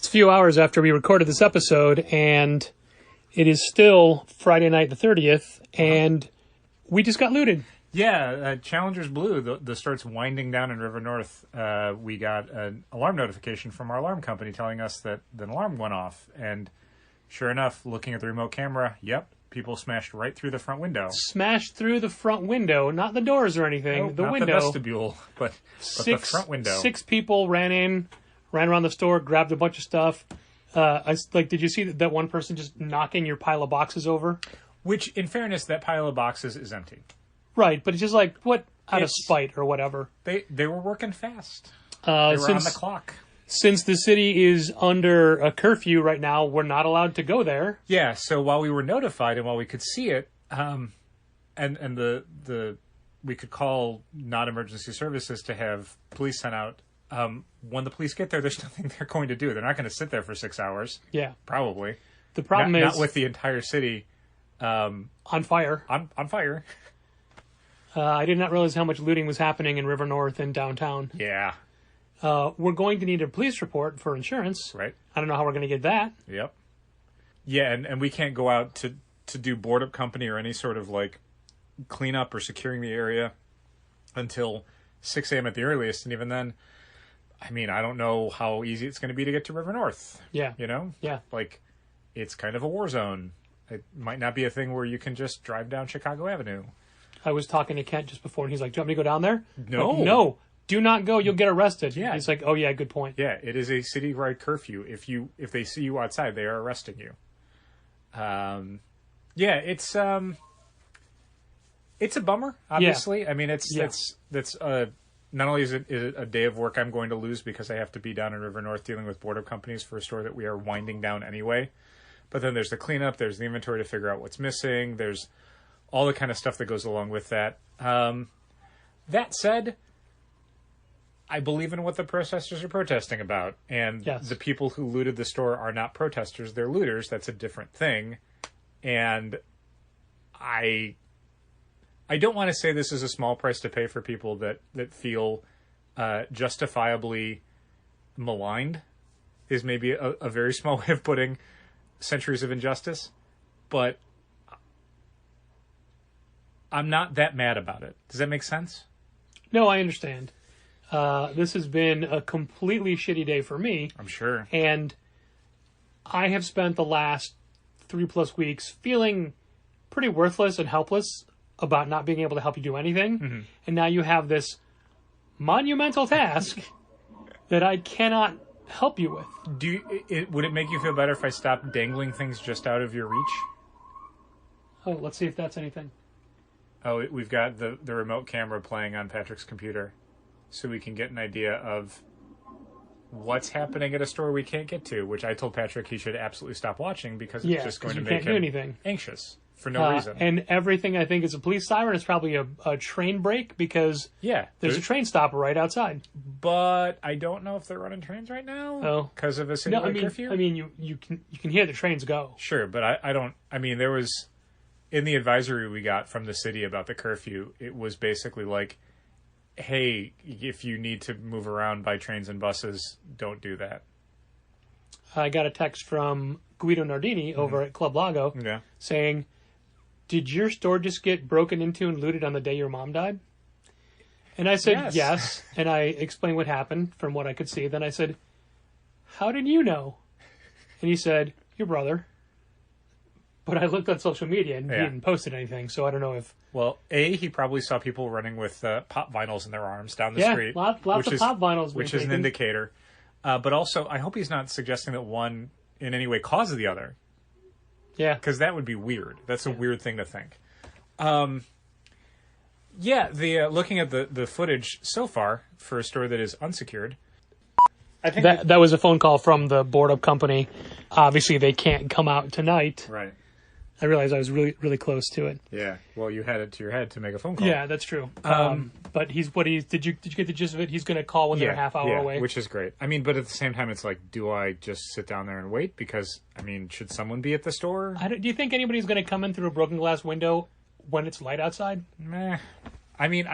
It's a few hours after we recorded this episode, and it is still Friday night the 30th, and we just got looted. Yeah, Challengers Blue, the start's winding down in River North. We got an alarm notification from our alarm company telling us that an alarm went off. And sure enough, looking at the remote camera, yep, people smashed right through the front window. Smashed through the front window, not the doors or anything. Nope, the not window. The vestibule, but the front window. 6 people ran around the store, grabbed a bunch of stuff. Did you see that one person just knocking your pile of boxes over? Which, in fairness, that pile of boxes is empty. Right, but it's just like, what, out of spite or whatever. They were working fast. They were on the clock. Since the city is under a curfew right now, we're not allowed to go there. Yeah, so while we were notified and while we could see it, and we could call non-emergency services to have police sent out. When the police get there, there's nothing they're going to do. They're not going to sit there for 6 hours. Yeah, probably. The problem is not with the entire city on fire. On fire. I did not realize how much looting was happening in River North and downtown. Yeah. We're going to need a police report for insurance. Right. I don't know how we're going to get that. Yep. Yeah, and we can't go out to do board up company or any sort of like cleanup or securing the area until 6 a.m. at the earliest. And even then, I mean, I don't know how easy it's going to be to get to River North. Yeah. You know? Yeah. Like, it's kind of a war zone. It might not be a thing where you can just drive down Chicago Avenue. I was talking to Kent just before, and he's like, do you want me to go down there? No. Like, no. Do not go. You'll get arrested. Yeah. He's like, oh, yeah, good point. Yeah, it is a citywide curfew. If they see you outside, they are arresting you. Yeah, it's a bummer, obviously. Yeah. I mean, not only is it a day of work I'm going to lose because I have to be down in River North dealing with board-up companies for a store that we are winding down anyway, but then there's the cleanup, there's the inventory to figure out what's missing, there's all the kind of stuff that goes along with that. That said, I believe in what the protesters are protesting about, and yes. The people who looted the store are not protesters, they're looters. That's a different thing. And I don't want to say this is a small price to pay for people that feel justifiably maligned, is maybe a very small way of putting centuries of injustice, but I'm not that mad about it. Does that make sense? No, I understand. This has been a completely shitty day for me. I'm sure. And I have spent the last 3+ weeks feeling pretty worthless and helpless about not being able to help you do anything. Mm-hmm. And now you have this monumental task that I cannot help you with. Would it make you feel better if I stopped dangling things just out of your reach? Oh, let's see if that's anything. Oh, we've got the remote camera playing on Patrick's computer, so we can get an idea of what's happening at a store we can't get to, which I told Patrick he should absolutely stop watching because it's just going to make him anxious for no reason. And everything I think is a police siren is probably a train break because there's a train stop right outside. But I don't know if they're running trains right now because of a citywide curfew. I mean, you can hear the trains go. Sure, but I don't. I mean, there was in the advisory we got from the city about the curfew, it was basically like, hey, if you need to move around by trains and buses, don't do that. I got a text from Guido Nardini over at Club Lago saying, did your store just get broken into and looted on the day your mom died? And I said, yes. And I explained what happened from what I could see. Then I said, how did you know? And he said, your brother. But I looked on social media and he hadn't posted anything, so I don't know if... Well, he probably saw people running with pop vinyls in their arms down the street. Lots of pop vinyls. Which is an indicator. But also, I hope he's not suggesting that one in any way causes the other. Yeah. Because that would be weird. That's a weird thing to think. Looking at the footage so far for a store that is unsecured... I think that was a phone call from the board-up company. Obviously, they can't come out tonight. Right. I realized I was really, really close to it. Yeah. Well, you had it to your head to make a phone call. Yeah, that's true. But did you get the gist of it? He's going to call when they're a half hour away. Which is great. I mean, but at the same time, it's like, do I just sit down there and wait? Because, I mean, should someone be at the store? Do you think anybody's going to come in through a broken glass window when it's light outside? Meh. I mean,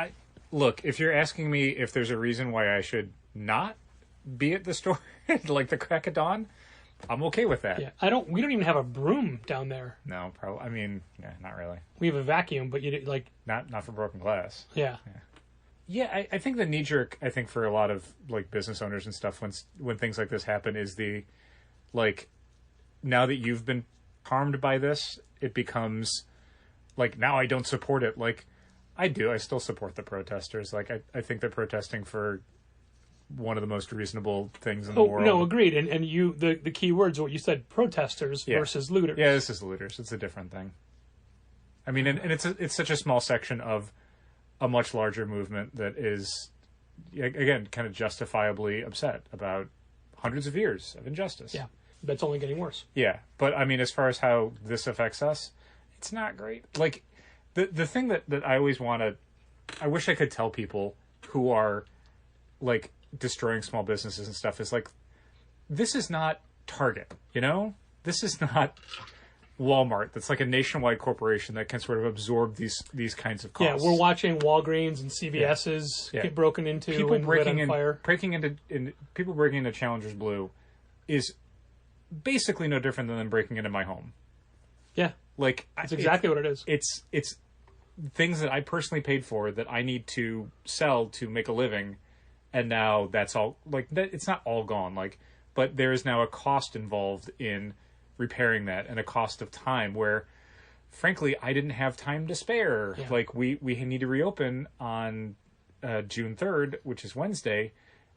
look, if you're asking me if there's a reason why I should not be at the store like the crack of dawn, I'm okay with that. Yeah, we don't even have a broom down there. No, probably. I mean, yeah, not really. We have a vacuum, but you like not for broken glass. Yeah. Yeah, I think the knee jerk, I think for a lot of like business owners and stuff when things like this happen is the like, now that you've been harmed by this, it becomes like, now I don't support it. Like, I do. I still support the protesters. Like, I think they're protesting for one of the most reasonable things in the world. No, agreed. And you, the key words are what you said: protesters versus looters. Yeah, this is looters. It's a different thing. I mean, and it's such a small section of a much larger movement that is, again, kind of justifiably upset about hundreds of years of injustice. Yeah, that's only getting worse. Yeah, but I mean, as far as how this affects us, it's not great. Like, the thing that I always want to, I wish I could tell people who are, like, destroying small businesses and stuff is, like, this is not Target, you know? This is not Walmart. That's like a nationwide corporation that can sort of absorb these kinds of costs. Yeah, we're watching Walgreens and CVS's get broken into people and lit on fire. People breaking into Challengers Blue is basically no different than them breaking into my home. Yeah, like that's exactly what it is. It's things that I personally paid for that I need to sell to make a living, and now that's all, like, that, it's not all gone, like, but there is now a cost involved in repairing that, and a cost of time where, frankly, I didn't have time to spare. Yeah. Like, we need to reopen on June 3rd, which is Wednesday,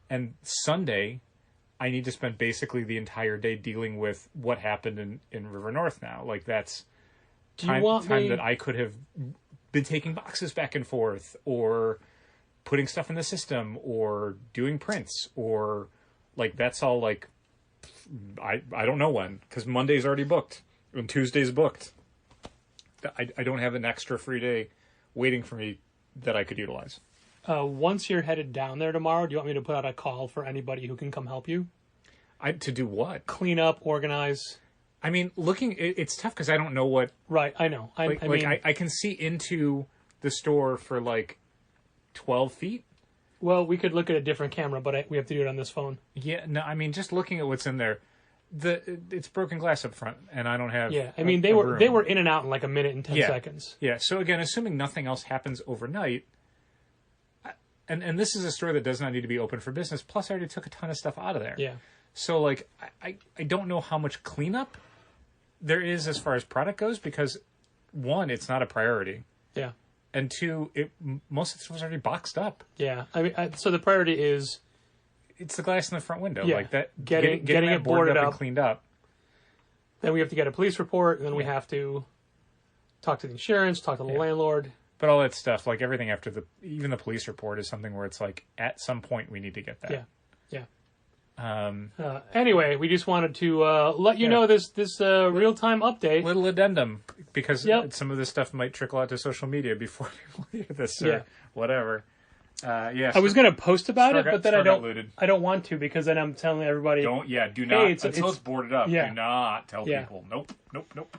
and Sunday I need to spend basically the entire day dealing with what happened in River North now. Like, that's time that I could have been taking boxes back and forth, or putting stuff in the system, or doing prints, or, like, that's all, like, I don't know when, because Monday's already booked and Tuesday's booked. I don't have an extra free day waiting for me that I could utilize. Once you're headed down there tomorrow, do you want me to put out a call for anybody who can come help you? To do what? Clean up, organize. I mean, it's tough because I don't know what. Right, I know. I can see into the store for like 12 feet. Well, we could look at a different camera, but we have to do it on this phone. Yeah, no, I mean, just looking at what's in there, it's broken glass up front, and I don't have. Yeah, I mean, they were in and out in like a minute and 10 seconds. Yeah, so again, assuming nothing else happens overnight, and this is a store that does not need to be open for business. Plus, I already took a ton of stuff out of there. Yeah. So, like, I don't know how much cleanup there is as far as product goes, because, one, it's not a priority. Yeah. And two, most of the stuff was already boxed up. Yeah, I mean, so the priority is, it's the glass in the front window, like that. Getting it boarded up and cleaned up. Then we have to get a police report, and then we have to talk to the insurance, talk to the landlord. But all that stuff, like everything after even the police report, is something where it's like, at some point we need to get that. Yeah. Anyway, we just wanted to let you know this real-time update. Little addendum, because some of this stuff might trickle out to social media before people hear this or whatever. I was going to post about it, but then I don't want to, because then I'm telling everybody. Do not, until it's boarded up, do not tell people. Nope.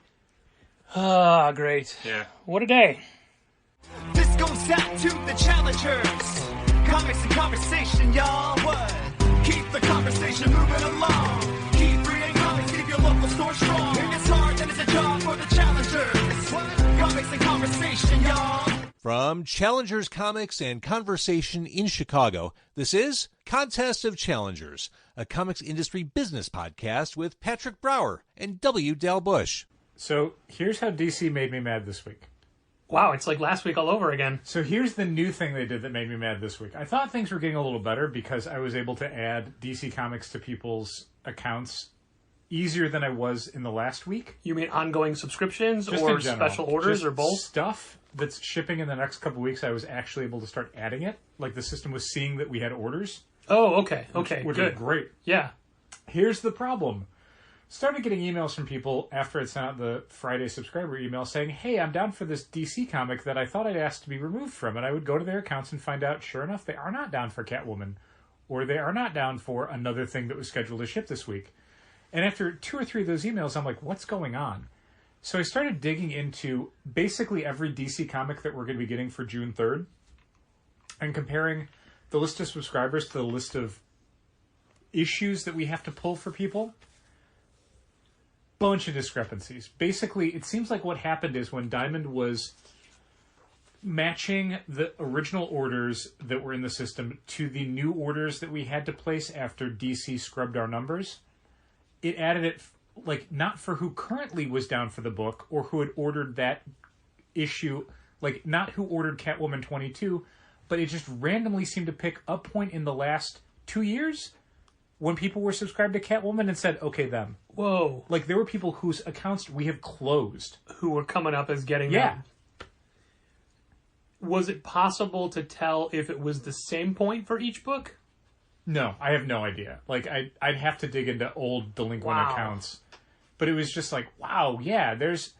Ah, great. Yeah. What a day. This goes out to the challengers. Comics and conversation, y'all. What? Keep the conversation moving along. Keep reading comics, keep your local store strong. If it's hard, then it's a job for the challengers. What? Comics and conversation, y'all. From Challengers Comics and Conversation in Chicago, this is Contest of Challengers, a comics industry business podcast with Patrick Brower and W. Dal Bush. So here's how DC made me mad this week. Wow, it's like last week all over again. So here's the new thing they did that made me mad this week. I thought things were getting a little better because I was able to add DC Comics to people's accounts easier than I was in the last week. You mean ongoing subscriptions just or special orders or both? Stuff that's shipping in the next couple of weeks, I was actually able to start adding it. Like, the system was seeing that we had orders. Oh, okay. Which good. is great. Yeah. Here's the problem. Started getting emails from people after I'd sent out the Friday subscriber email saying, hey, I'm down for this DC comic that I thought I'd asked to be removed from. And I would go to their accounts and find out, sure enough, they are not down for Catwoman. Or they are not down for another thing that was scheduled to ship this week. And after 2 or 3 of those emails, I'm like, what's going on? So I started digging into basically every DC comic that we're going to be getting for June 3rd and comparing the list of subscribers to the list of issues that we have to pull for people, bunch of discrepancies. Basically, it seems like what happened is when Diamond was matching the original orders that were in the system to the new orders that we had to place after DC scrubbed our numbers, it added it, like, not for who currently was down for the book or who had ordered that issue, like, not who ordered Catwoman 22, but it just randomly seemed to pick a point in the last 2 years when people were subscribed to Catwoman and said, okay, them. Whoa. Like, there were people whose accounts we have closed. Who were coming up as getting them. Was it possible to tell if it was the same point for each book? No, I have no idea. Like, I'd have to dig into old delinquent accounts. But it was just like, wow, yeah, there's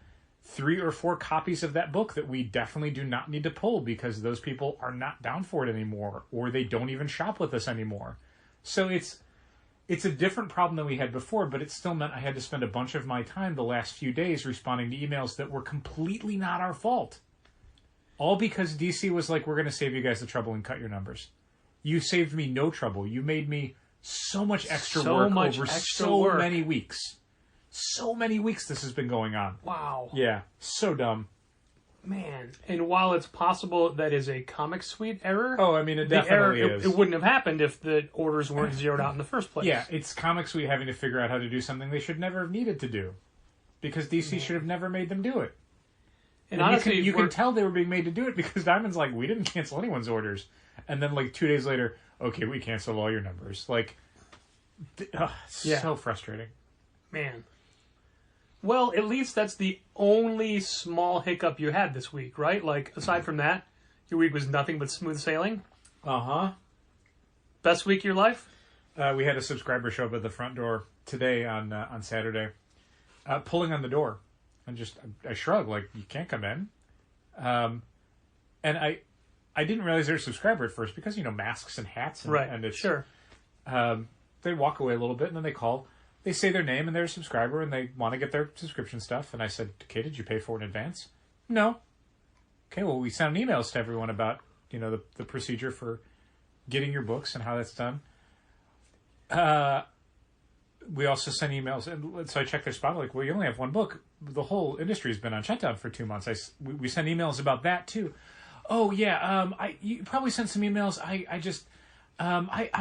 3 or 4 copies of that book that we definitely do not need to pull because those people are not down for it anymore, or they don't even shop with us anymore. So it's a different problem than we had before, but it still meant I had to spend a bunch of my time the last few days responding to emails that were completely not our fault. All because DC was like, we're going to save you guys the trouble and cut your numbers. You saved me no trouble. You made me so much extra work over so many weeks. So many weeks this has been going on. Wow. Yeah, so dumb. Man. And while it's possible that is a Comic Suite error... Oh, I mean, it definitely is. It wouldn't have happened if the orders weren't zeroed out in the first place. Yeah, it's Comic Suite having to figure out how to do something they should never have needed to do. Because DC should have never made them do it. And honestly, you can tell they were being made to do it because Diamond's like, we didn't cancel anyone's orders. And then, like, 2 days later, okay, we canceled all your numbers. Like, so frustrating. Man. Well, at least that's the only small hiccup you had this week, right? Like, aside from that, your week was nothing but smooth sailing? Uh-huh. Best week of your life? We had a subscriber show up at the front door today on Saturday, pulling on the door. And I shrugged, like, you can't come in. And I didn't realize they were a subscriber at first because, masks and hats. And, right, and it's, sure. They walk away a little bit, and then they call. They say their name, and they're a subscriber, and they want to get their subscription stuff. And I said, okay, did you pay for it in advance? No. Okay, well, we sent emails to everyone about, the procedure for getting your books and how that's done. We also send emails, and so I checked their spot. Like, well, you only have one book. The whole industry has been on shutdown for 2 months. We send emails about that too. Oh yeah, you probably sent some emails. I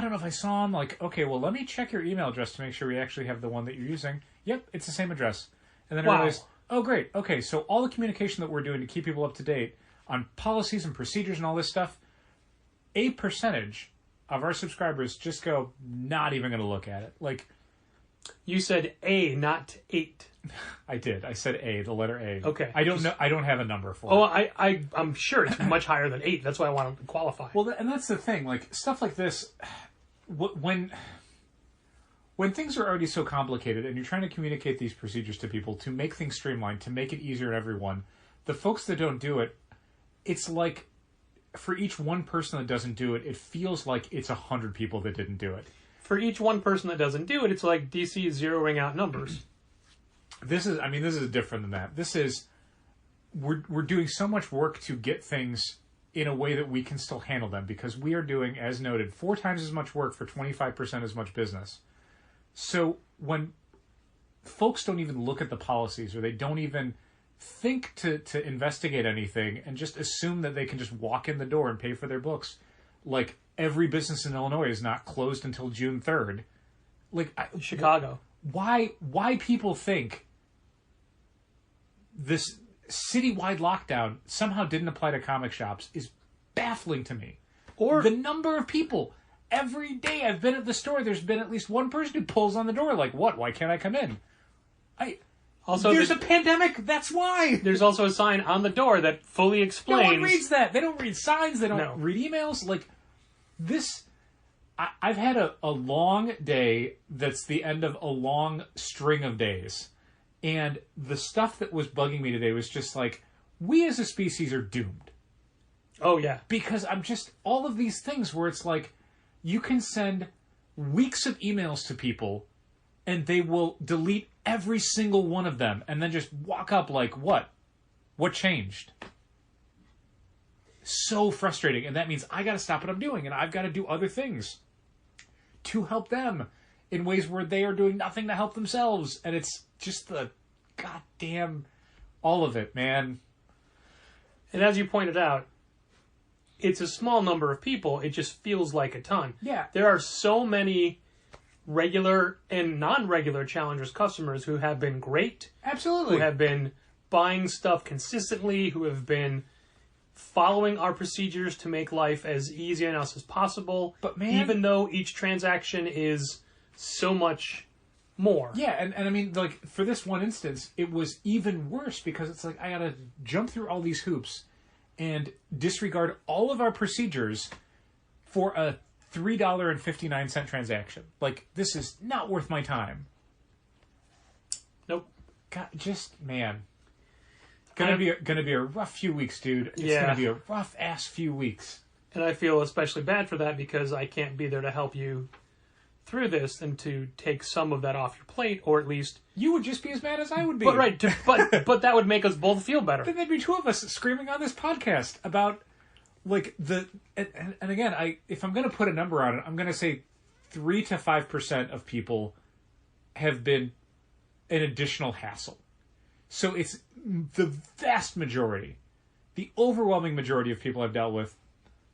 don't know if I saw them. Like, okay, well, let me check your email address to make sure we actually have the one that you're using. Yep, it's the same address. And then I realized, oh great, okay, so all the communication that we're doing to keep people up to date on policies and procedures and all this stuff, a percentage of our subscribers just go, not even going to look at it. Like, you said A, not 8. I did. I said A, the letter A. Okay. I don't know. I don't have a number for it. Oh, I'm sure it's much higher than 8. That's why I want to qualify. Well, and that's the thing. Like, stuff like this, when things are already so complicated and you're trying to communicate these procedures to people to make things streamlined, to make it easier on everyone, the folks that don't do it, it's like, for each one person that doesn't do it, it feels like it's 100 people that didn't do it. For each one person that doesn't do it, it's like DC zeroing out numbers. This is different than that. This is, we're doing so much work to get things in a way that we can still handle them because we are doing, as noted, 4 times as much work for 25% as much business. So when folks don't even look at the policies or they don't even think to investigate anything and just assume that they can just walk in the door and pay for their books, like every business in Illinois is not closed until June 3rd. Like Chicago. Why people think this citywide lockdown somehow didn't apply to comic shops is baffling to me. Or the number of people. Every day I've been at the store, there's been at least one person who pulls on the door like, what? Why can't I come in? There's a pandemic, that's why! There's also a sign on the door that fully explains... No one reads that. They don't read signs, they don't read emails. Like, this... I've had a long day that's the end of a long string of days. And the stuff that was bugging me today was just like, we as a species are doomed. Oh, yeah. Because I'm just... All of these things where it's like, you can send weeks of emails to people and they will delete every single one of them and then just walk up like, what? What changed? So frustrating. And that means I got to stop what I'm doing and I've got to do other things to help them in ways where they are doing nothing to help themselves. And it's just the goddamn, all of it, man. And as you pointed out, it's a small number of people. It just feels like a ton. Yeah. There are so many regular and non-regular Challengers customers who have been great. Absolutely. Who have been buying stuff consistently, who have been following our procedures to make life as easy on us as possible. But man, even though each transaction is so much more. Yeah, and I mean, like, for this one instance, it was even worse because it's like I gotta jump through all these hoops and disregard all of our procedures for a $3.59 transaction. Like, this is not worth my time. Nope. God, just, man. Gonna be a rough few weeks, dude. It's gonna be a rough ass few weeks. And I feel especially bad for that because I can't be there to help you through this and to take some of that off your plate, or at least you would just be as mad as I would be. But right, but that would make us both feel better. Then there'd be two of us screaming on this podcast about like and again, if I'm gonna put a number on it, I'm gonna say 3 to 5% of people have been an additional hassle. So it's the vast majority, the overwhelming majority of people I've dealt with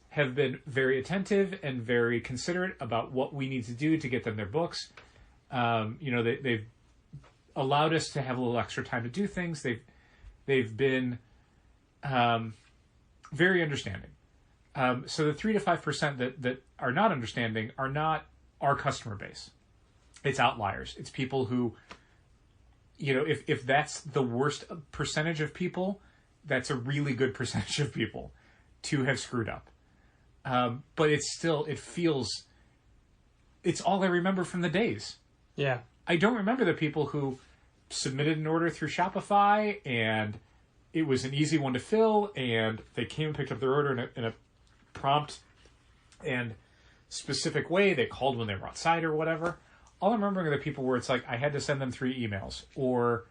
have been very attentive and very considerate about what we need to do to get them their books. They've allowed us to have a little extra time to do things. They've been very understanding. So the 3 to 5% that are not understanding are not our customer base. It's outliers. It's people who, if that's the worst percentage of people, that's a really good percentage of people to have screwed up. But it feels, it's all I remember from the days. Yeah. I don't remember the people who submitted an order through Shopify and it was an easy one to fill and they came and picked up their order in a prompt and specific way. They called when they were outside or whatever. All I'm remembering are the people where it's like I had to send them 3 emails or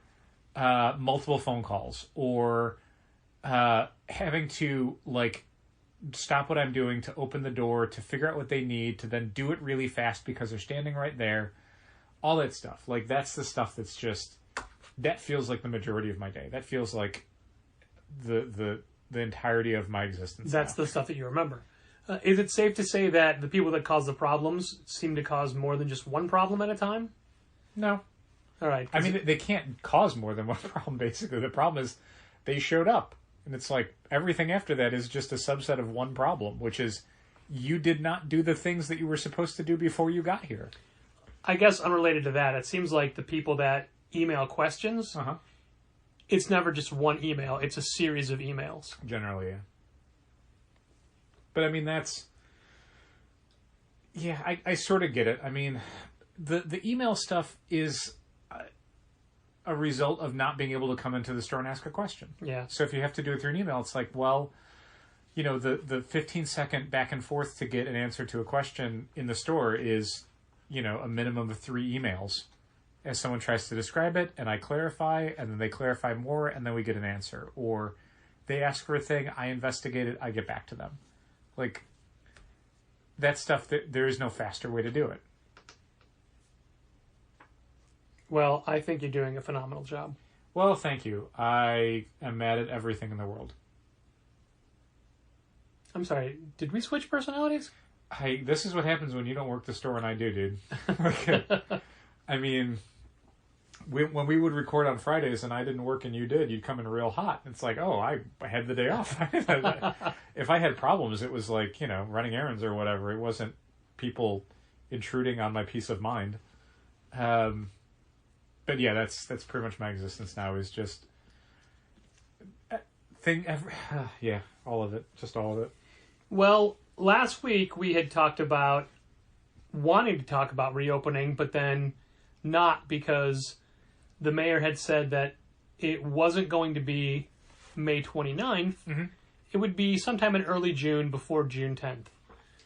multiple phone calls or having to like stop what I'm doing to open the door, to figure out what they need, to then do it really fast because they're standing right there. All that stuff. Like, that's the stuff that's just, that feels like the majority of my day. That feels like the entirety of my existence. That's the stuff that you remember. Is it safe to say that the people that cause the problems seem to cause more than just one problem at a time? No. All right. I mean, they can't cause more than one problem, basically. The problem is they showed up. And it's like everything after that is just a subset of one problem, which is you did not do the things that you were supposed to do before you got here. I guess unrelated to that, it seems like the people that email questions, it's never just one email. It's a series of emails. Generally, yeah. But I mean, that's... Yeah, I sort of get it. I mean, the email stuff is a result of not being able to come into the store and ask a question. Yeah. So if you have to do it through an email, it's like, well, the 15-second back and forth to get an answer to a question in the store is, a minimum of 3 emails as someone tries to describe it, and I clarify, and then they clarify more, and then we get an answer. Or they ask for a thing, I investigate it, I get back to them. Like, that stuff, there is no faster way to do it. Well, I think you're doing a phenomenal job. Well, thank you. I am mad at everything in the world. I'm sorry, did we switch personalities? This is what happens when you don't work the store and I do, dude. I mean, when we would record on Fridays and I didn't work and you did, you'd come in real hot. It's like, oh, I had the day off. If I had problems, it was like, running errands or whatever. It wasn't people intruding on my peace of mind. But yeah, that's pretty much my existence now, is just all of it, just all of it. Well, last week we had talked about wanting to talk about reopening, but then not, because the mayor had said that it wasn't going to be May 29th. Mm-hmm. It would be sometime in early June, before June 10th.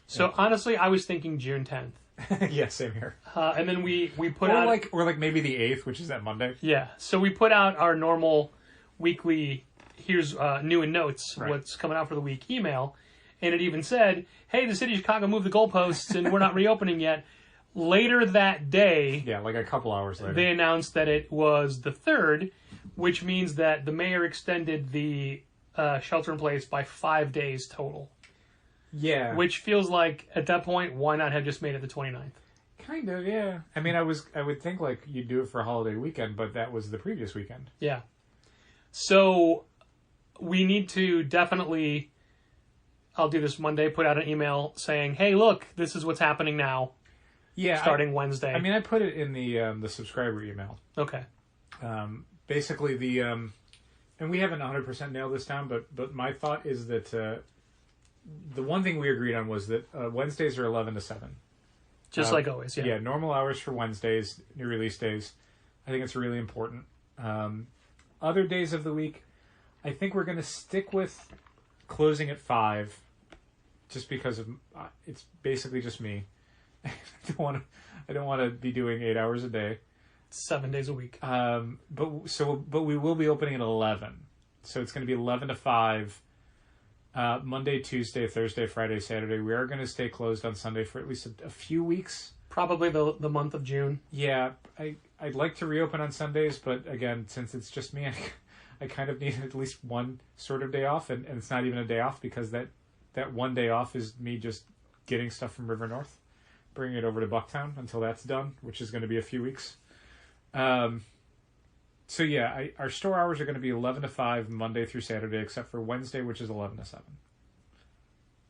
So honestly, I was thinking June 10th. Yeah, same here. And then we put out... Or maybe the 8th, which is that Monday. Yeah, so we put out our normal weekly, here's new in notes, right, what's coming out for the week email. And it even said, hey, the city of Chicago moved the goalposts and we're not reopening yet. later that day... Yeah, like a couple hours later. They announced that it was the 3rd, which means that the mayor extended the shelter-in-place by 5 days total. Yeah. Which feels like, at that point, why not have just made it the 29th? Kind of, yeah. I mean, I would think, like, you'd do it for a holiday weekend, but that was the previous weekend. Yeah. So, we need to definitely... I'll do this Monday, put out an email saying, hey, look, this is what's happening now. Yeah. Starting Wednesday. I mean, I put it in the subscriber email. Okay. Basically, and we haven't 100% nailed this down, but my thought is that the one thing we agreed on was that Wednesdays are 11 to 7. Just like always, yeah. Yeah, normal hours for Wednesdays, new release days. I think it's really important. Other days of the week, I think we're going to stick with closing at 5, just because of it's basically just me. I don't want to be doing 8 hours a day, 7 days a week. But we will be opening at 11, so it's going to be 11 to 5. Monday, Tuesday, Thursday, Friday, Saturday. We are going to stay closed on Sunday for at least a few weeks. Probably the month of June. Yeah, I'd like to reopen on Sundays, but again, since it's just me, I kind of need at least one sort of day off, and it's not even a day off because that one day off is me just getting stuff from River North, bringing it over to Bucktown until that's done, which is going to be a few weeks. So yeah, our store hours are going to be 11 to 5 Monday through Saturday, except for Wednesday, which is 11 to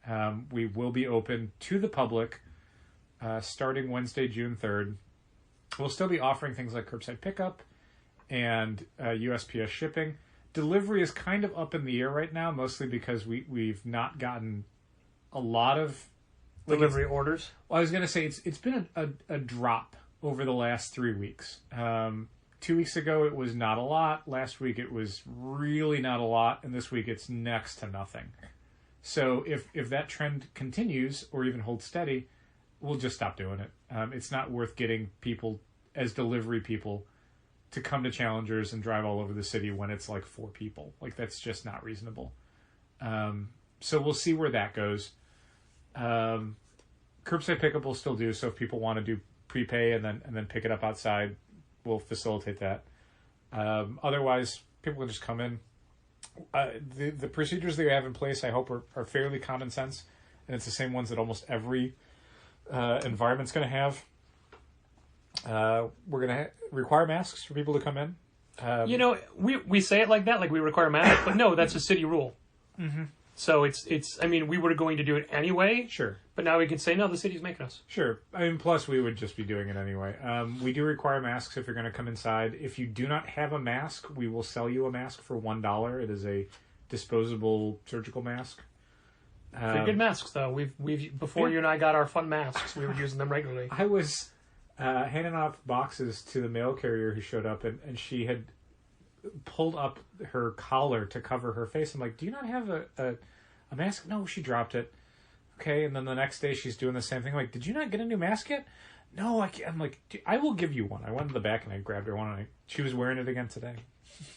7. We will be open to the public starting Wednesday, June 3rd. We'll still be offering things like curbside pickup and USPS shipping. Delivery is kind of up in the air right now, mostly because we've not gotten a lot of delivery orders. Well, I was going to say it's been a drop over the last 3 weeks. 2 weeks ago, it was not a lot. Last week, it was really not a lot. And this week, it's next to nothing. So if that trend continues or even holds steady, we'll just stop doing it. It's not worth getting people as delivery people to come to Challengers and drive all over the city when it's like 4 people. Like, that's just not reasonable. So we'll see where that goes. Curbside pickup will still do. So if people want to do prepay and then pick it up outside, we'll facilitate that. Otherwise, people can just come in. The procedures that we have in place, I hope, are fairly common sense, and it's the same ones that almost every environment's going to have. We're going to require masks for people to come in. We say it like that, like we require masks, but no, that's a city rule. Mm-hmm. So it's. I mean, we were going to do it anyway. Sure. But now we can say, no, the city's making us. Sure. I mean, plus we would just be doing it anyway. We do require masks if you're going to come inside. If you do not have a mask, we will sell you a mask for $1. It is a disposable surgical mask. They're good masks, though. We've before you and I got our fun masks, we were using them regularly. I was handing off boxes to the mail carrier who showed up, and she had pulled up her collar to cover her face. I'm like, do you not have a mask? No, she dropped it. Okay, and then the next day she's doing the same thing. I'm like, did you not get a new mask yet? No, I can't. I'm like, I will give you one. I went to the back and I grabbed her one, and she was wearing it again today.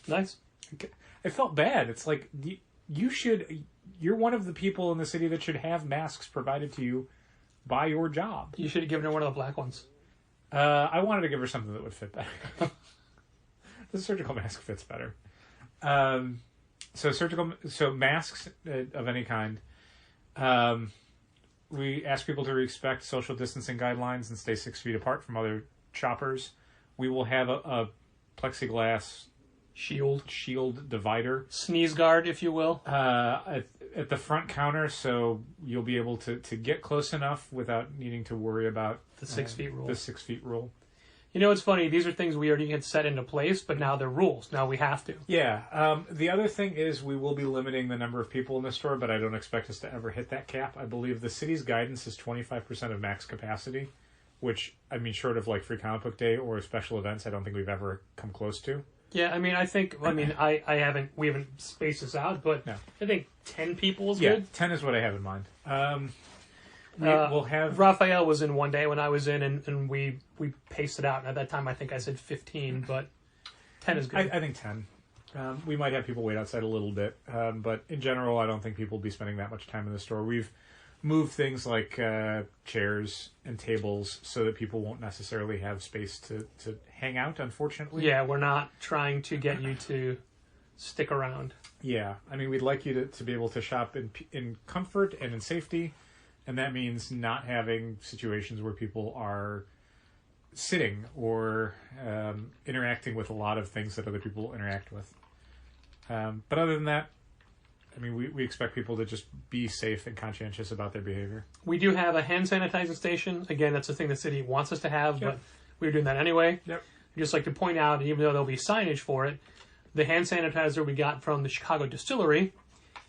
Nice. I felt bad. It's like, you're one of the people in the city that should have masks provided to you by your job. You should have given her one of the black ones. I wanted to give her something that would fit better. The surgical mask fits better. So masks of any kind. We ask people to respect social distancing guidelines and stay 6 feet apart from other shoppers. We will have a plexiglass shield divider, sneeze guard, if you will, at the front counter, so you'll be able to get close enough without needing to worry about the 6 feet rule. The 6 feet rule. You know, it's funny. These are things we already had set into place, but now they're rules. Now we have to. Yeah. The other thing is we will be limiting the number of people in the store, but I don't expect us to ever hit that cap. I believe the city's guidance is 25% of max capacity, which, I mean, short of like Free Comic Book Day or special events, I don't think we've ever come close to. Yeah, I mean, we haven't spaced this out, but no. I think 10 people is good. Yeah, 10 is what I have in mind. We'll have... Raphael was in one day when I was in, and we paced it out. And at that time, I think I said 15, but 10 is good. I think 10. We might have people wait outside a little bit, but in general, I don't think people will be spending that much time in the store. move things like chairs and tables so that people won't necessarily have space to hang out, unfortunately. Yeah, we're not trying to get you to stick around. Yeah, I mean, we'd like you to be able to shop in comfort and in safety, and that means not having situations where people are sitting or interacting with a lot of things that other people interact with. But other than that, I mean, we expect people to just be safe and conscientious about their behavior. We do have a hand sanitizing station. Again, that's the thing the city wants us to have, but we're doing that anyway. Yep. I'd just like to point out, even though there'll be signage for it, the hand sanitizer we got from the Chicago distillery,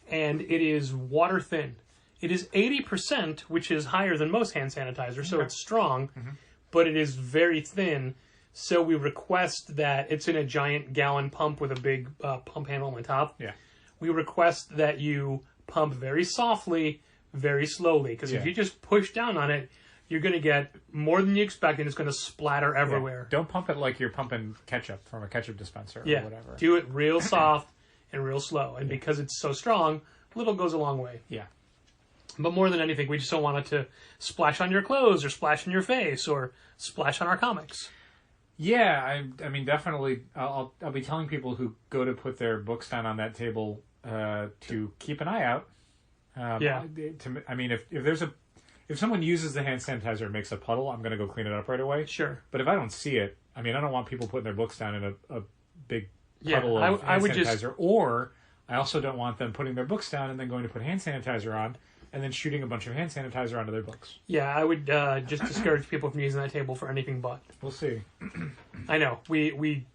and it is water thin. It is 80%, which is higher than most hand sanitizer, so it's strong, but it is very thin. So we request that it's in a giant gallon pump with a big pump handle on the top. Yeah. We request that you pump very softly, very slowly, because if you just push down on it, you're going to get more than you expect, and it's going to splatter everywhere. Don't pump it like you're pumping ketchup from a ketchup dispenser or whatever. Do it real soft and real slow. And because it's so strong, little goes a long way. Yeah. But more than anything, we just don't want it to splash on your clothes or splash on your face or splash on our comics. Yeah, I mean, definitely. I'll be telling people who go to put their books down on that table to keep an eye out. I mean, if someone uses the hand sanitizer and makes a puddle, I'm going to go clean it up right away. Sure. But if I don't see it, I mean, I don't want people putting their books down in a big puddle of hand sanitizer. Or I also don't want them putting their books down and then going to put hand sanitizer on and then shooting a bunch of hand sanitizer onto their books. Yeah, I would just discourage people from using that table for anything but. We'll see. I know. We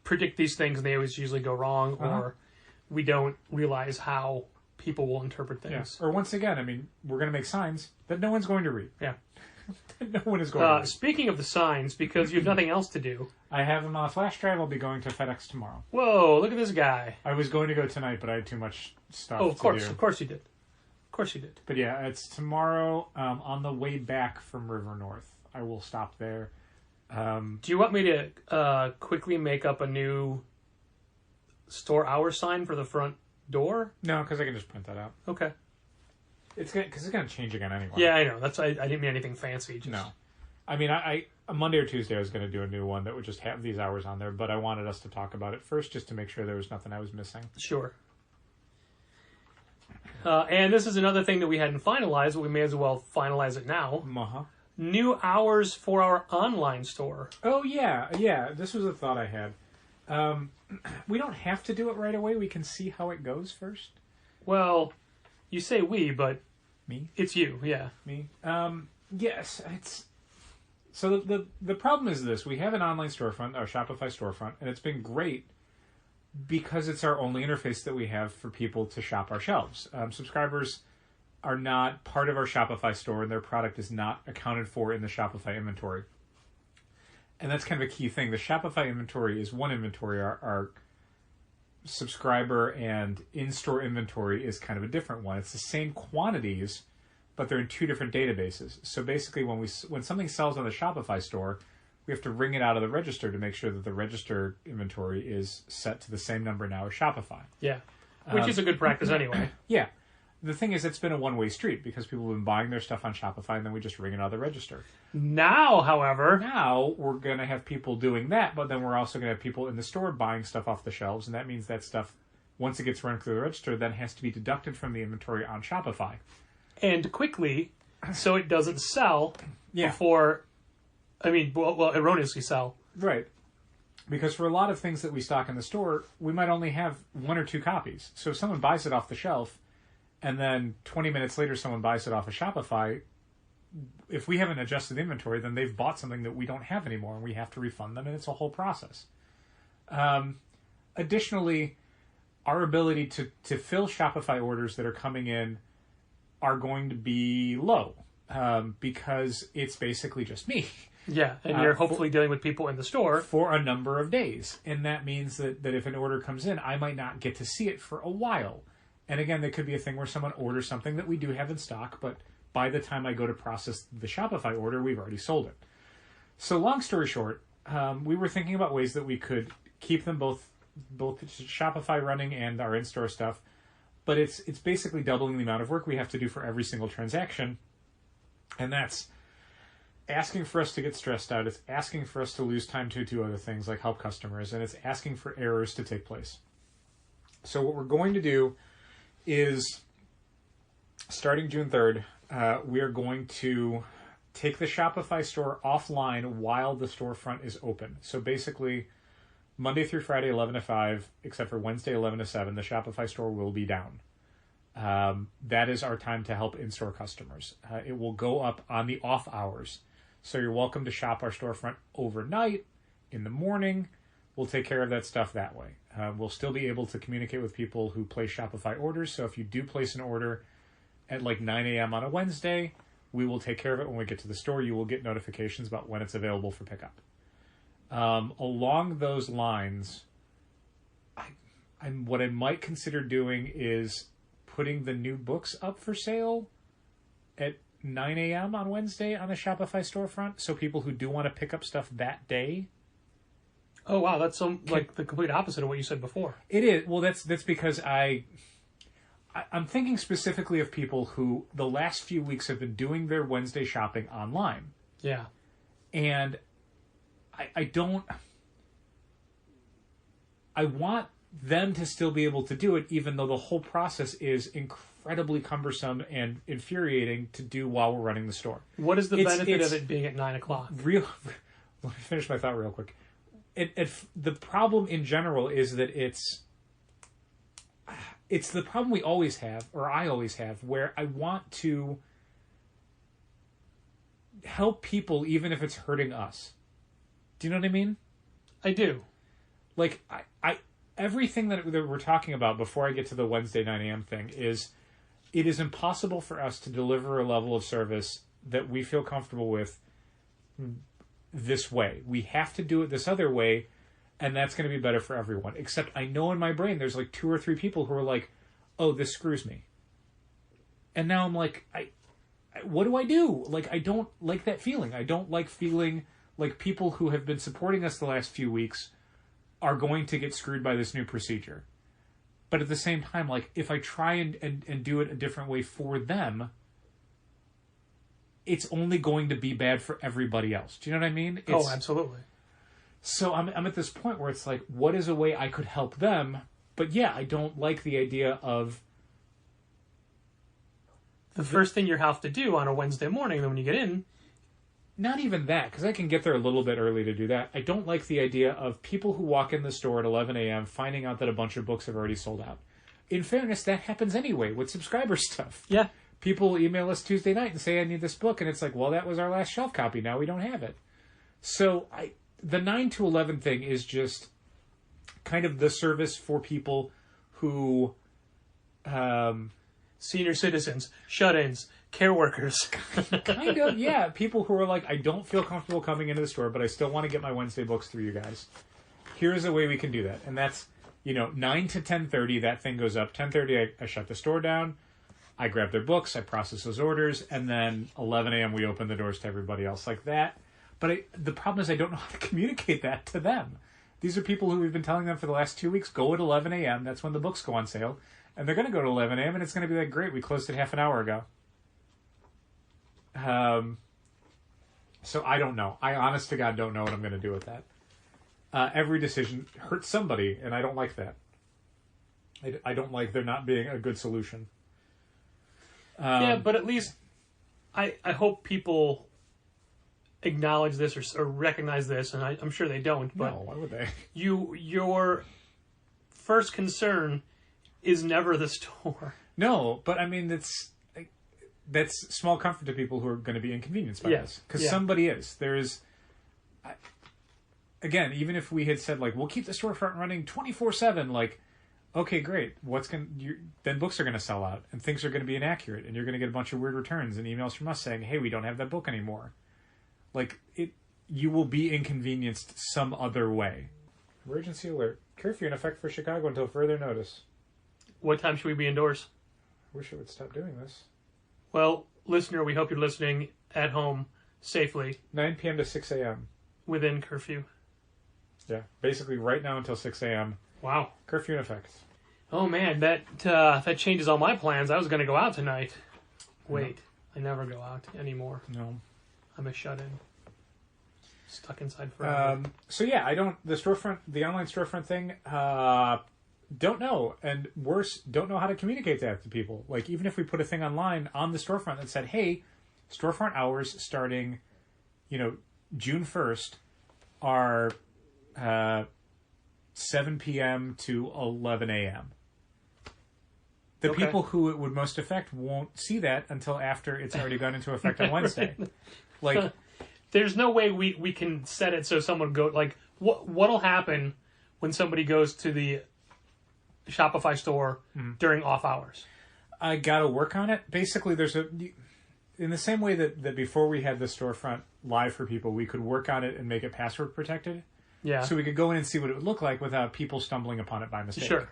predict these things and they always usually go wrong, or we don't realize how people will interpret things. Yeah. Or once again, I mean, we're going to make signs that no one's going to read. Yeah. No one is going to read. Speaking of the signs, because you have nothing else to do. I have them on a flash drive. I'll be going to FedEx tomorrow. Whoa, look at this guy. I was going to go tonight, but I had too much stuff to do. Of course you did. Of course you did. But yeah, it's tomorrow on the way back from River North. I will stop there. Do you want me to quickly make up a new store hour sign for the front door? No, because I can just print that out. Okay. Because it's going to change again anyway. Yeah, I know. I didn't mean anything fancy. Just... No. I mean, I Monday or Tuesday I was going to do a new one that would just have these hours on there, but I wanted us to talk about it first just to make sure there was nothing I was missing. Sure. And this is another thing that we hadn't finalized, but we may as well finalize it now. New hours for our online store. Oh, yeah. This was a thought I had. We don't have to do it right away. We can see how it goes first. Well, you say we, but... Me? It's you, yeah. Me? Yes, it's... So the problem is this. We have an online storefront, our Shopify storefront, and it's been great because it's our only interface that we have for people to shop our shelves. Subscribers are not part of our Shopify store, and their product is not accounted for in the Shopify inventory. And that's kind of a key thing. The Shopify inventory is one inventory. Our subscriber and in-store inventory is kind of a different one. It's the same quantities, but they're in two different databases. So basically, when something sells on the Shopify store, we have to ring it out of the register to make sure that the register inventory is set to the same number now as Shopify. Yeah, which is a good practice anyway. Yeah. The thing is, it's been a one-way street because people have been buying their stuff on Shopify and then we just ring it out of the register. Now, however... Now, we're going to have people doing that, but then we're also going to have people in the store buying stuff off the shelves, and that means that stuff, once it gets run through the register, then has to be deducted from the inventory on Shopify. And quickly, so it doesn't sell before... erroneously sell. Right. Because for a lot of things that we stock in the store, we might only have one or two copies. So if someone buys it off the shelf, and then 20 minutes later someone buys it off of Shopify, if we haven't adjusted the inventory, then they've bought something that we don't have anymore, and we have to refund them, and it's a whole process. Additionally, our ability to fill Shopify orders that are coming in are going to be low, because it's basically just me. Yeah, and you're hopefully dealing with people in the store. For a number of days. And that means that if an order comes in, I might not get to see it for a while. And again, there could be a thing where someone orders something that we do have in stock, but by the time I go to process the Shopify order, we've already sold it. So long story short, we were thinking about ways that we could keep them both Shopify running and our in-store stuff, but it's basically doubling the amount of work we have to do for every single transaction. And that's asking for us to get stressed out. It's asking for us to lose time to do other things like help customers. And it's asking for errors to take place. So what we're going to do is, starting June 3rd, we are going to take the Shopify store offline while the storefront is open. So basically, Monday through Friday, 11 to 5, except for Wednesday, 11 to 7, the Shopify store will be down. That is our time to help in-store customers. It will go up on the off hours. So you're welcome to shop our storefront overnight, in the morning. We'll take care of that stuff that way. We'll still be able to communicate with people who place Shopify orders. So if you do place an order at like 9 a.m. on a Wednesday, we will take care of it when we get to the store. You will get notifications about when it's available for pickup. Along those lines, what I might consider doing is putting the new books up for sale at 9 a.m. on Wednesday on the Shopify storefront, so people who do want to pick up stuff that day. Oh wow, that's like the complete opposite of what you said before. It is. Well, that's because I'm thinking specifically of people who the last few weeks have been doing their Wednesday shopping online. Yeah. And I want them to still be able to do it, even though the whole process is incredibly cumbersome and infuriating to do while we're running the store. What is the benefit of it being at 9 o'clock? Let me finish my thought real quick. The problem in general is that it's the problem we always have, or I always have, where I want to help people even if it's hurting us. Do you know what I mean? I do. Like, I everything that we're talking about before I get to the Wednesday 9 a.m. thing is, it is impossible for us to deliver a level of service that we feel comfortable with this way. We have to do it this other way, and that's going to be better for everyone. Except I know in my brain there's like 2 or 3 people who are like, oh, this screws me. And now I'm like, what do I do? Like, I don't like that feeling. I don't like feeling like people who have been supporting us the last few weeks are going to get screwed by this new procedure. But at the same time, like, if I try and do it a different way for them, it's only going to be bad for everybody else. Do you know what I mean? Absolutely. So I'm at this point where it's like, what is a way I could help them? But yeah, I don't like the idea of... The first thing you have to do on a Wednesday morning, then when you get in... Not even that, because I can get there a little bit early to do that. I don't like the idea of people who walk in the store at 11 a.m. finding out that a bunch of books have already sold out. In fairness, that happens anyway with subscriber stuff. Yeah. People email us Tuesday night and say, I need this book. And it's like, well, that was our last shelf copy. Now we don't have it. So the 9 to 11 thing is just kind of the service for people who... Senior citizens, shut-ins, care workers. Kind of, yeah. People who are like, I don't feel comfortable coming into the store, but I still want to get my Wednesday books through you guys. Here's a way we can do that. And that's, 9 to 10:30, that thing goes up. 10:30, I shut the store down. I grab their books, I process those orders, and then 11 a.m. we open the doors to everybody else like that. But the problem is I don't know how to communicate that to them. These are people who we've been telling them for the last 2 weeks, go at 11 a.m. That's when the books go on sale. And they're going to go to 11 a.m. and it's going to be like, great, we closed it half an hour ago. So I don't know. I honest to God don't know what I'm going to do with that. Every decision hurts somebody, and I don't like that. I don't like there not being a good solution. Yeah, but at least I hope people acknowledge this or recognize this, and I'm sure they don't. But no, why would they? Your first concern is never the store. No, but I mean, that's small comfort to people who are going to be inconvenienced by this. Because somebody is. Again, even if we had said, like, we'll keep the storefront running 24/7, like, okay, great. Then books are going to sell out, and things are going to be inaccurate, and you're going to get a bunch of weird returns and emails from us saying, hey, we don't have that book anymore. Like, you will be inconvenienced some other way. Emergency alert. Curfew in effect for Chicago until further notice. What time should we be indoors? I wish I would stop doing this. Well, listener, we hope you're listening at home safely. 9 p.m. to 6 a.m. Within curfew. Yeah, basically right now until 6 a.m. Wow. Curfew in effect. Oh man, that changes all my plans. I was going to go out tonight. Wait, I never go out anymore. No. I'm a shut-in. Stuck inside forever. So yeah, the online storefront thing, don't know. And worse, don't know how to communicate that to people. Like, even if we put a thing online on the storefront that said, hey, storefront hours starting, June 1st are 7 p.m. to 11 a.m. The people who it would most affect won't see that until after it's already gone into effect on Wednesday. Like, there's no way we can set it so someone go, like, what'll happen when somebody goes to the Shopify store during off hours? I gotta work on it. Basically, in the same way that before we had the storefront live for people, we could work on it and make it password protected. Yeah. So we could go in and see what it would look like without people stumbling upon it by mistake. Sure.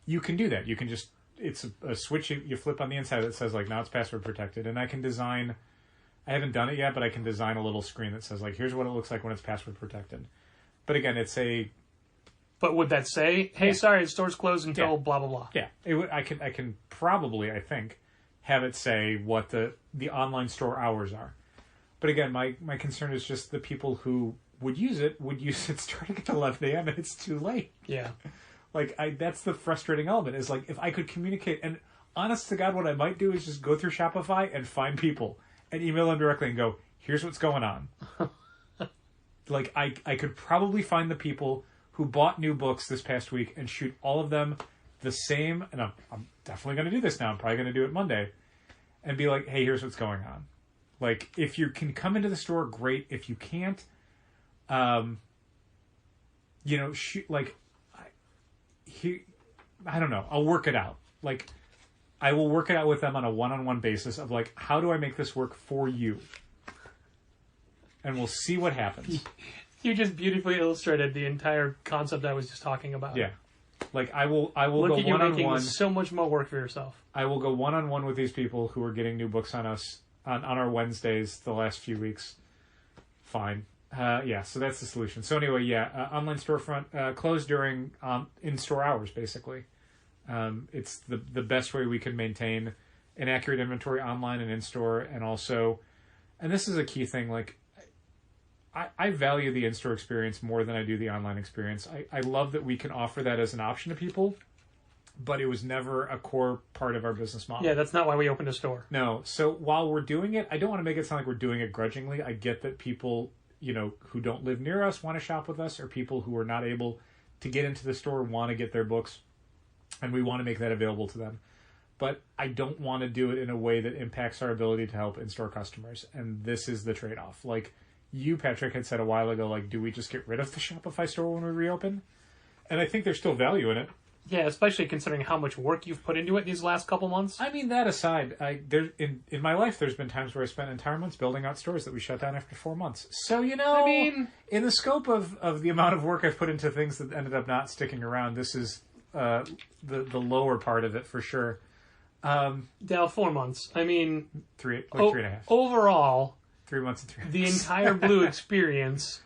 You can do that. You can just, it's a switch you flip on the inside that says, like, now it's password protected. And I can design, I haven't done it yet, but I can design a little screen that says, like, here's what it looks like when it's password protected. But again, But would that say, hey, sorry, the store's closed until blah, blah, blah? Yeah. I can probably, I think, have it say what the online store hours are. But again, my concern is just the people who would use it starting at 11 a.m. and it's too late. Yeah. Like, that's the frustrating element, is like, if I could communicate, and honest to God, what I might do is just go through Shopify and find people and email them directly and go, here's what's going on. Like, I could probably find the people who bought new books this past week and shoot all of them the same, and I'm definitely going to do this now. I'm probably going to do it Monday, and be like, hey, here's what's going on. Like, if you can come into the store, great. If you can't, shoot, like, I don't know. I'll work it out. Like, I will work it out with them on a one-on-one basis of, like, how do I make this work for you? And we'll see what happens. You just beautifully illustrated the entire concept I was just talking about. Yeah. Like, I will Look go at you making one-on-one. so much more work for yourself. I will go one-on-one with these people who are getting new books on us on our Wednesdays the last few weeks. Fine. So that's the solution. So anyway, online storefront closed during in-store hours, basically. It's the best way we can maintain an accurate inventory online and in-store, and also, and this is a key thing, like, I value the in-store experience more than I do the online experience. I love that we can offer that as an option to people, but it was never a core part of our business model. Yeah, that's not why we opened a store. No. So while we're doing it, I don't want to make it sound like we're doing it grudgingly. I get that people, who don't live near us want to shop with us, or people who are not able to get into the store want to get their books, and we want to make that available to them. But I don't want to do it in a way that impacts our ability to help in-store customers, and this is the trade-off. Like, you, Patrick, had said a while ago, like, do we just get rid of the Shopify store when we reopen? And I think there's still value in it. Yeah, especially considering how much work you've put into it these last couple months. I mean, that aside, in my life, there's been times where I spent entire months building out stores that we shut down after 4 months. So, I mean, in the scope of the amount of work I've put into things that ended up not sticking around, this is the lower part of it for sure. Dale, 4 months. I mean, 3.5. Overall, 3 months and 3 months. The entire Blue experience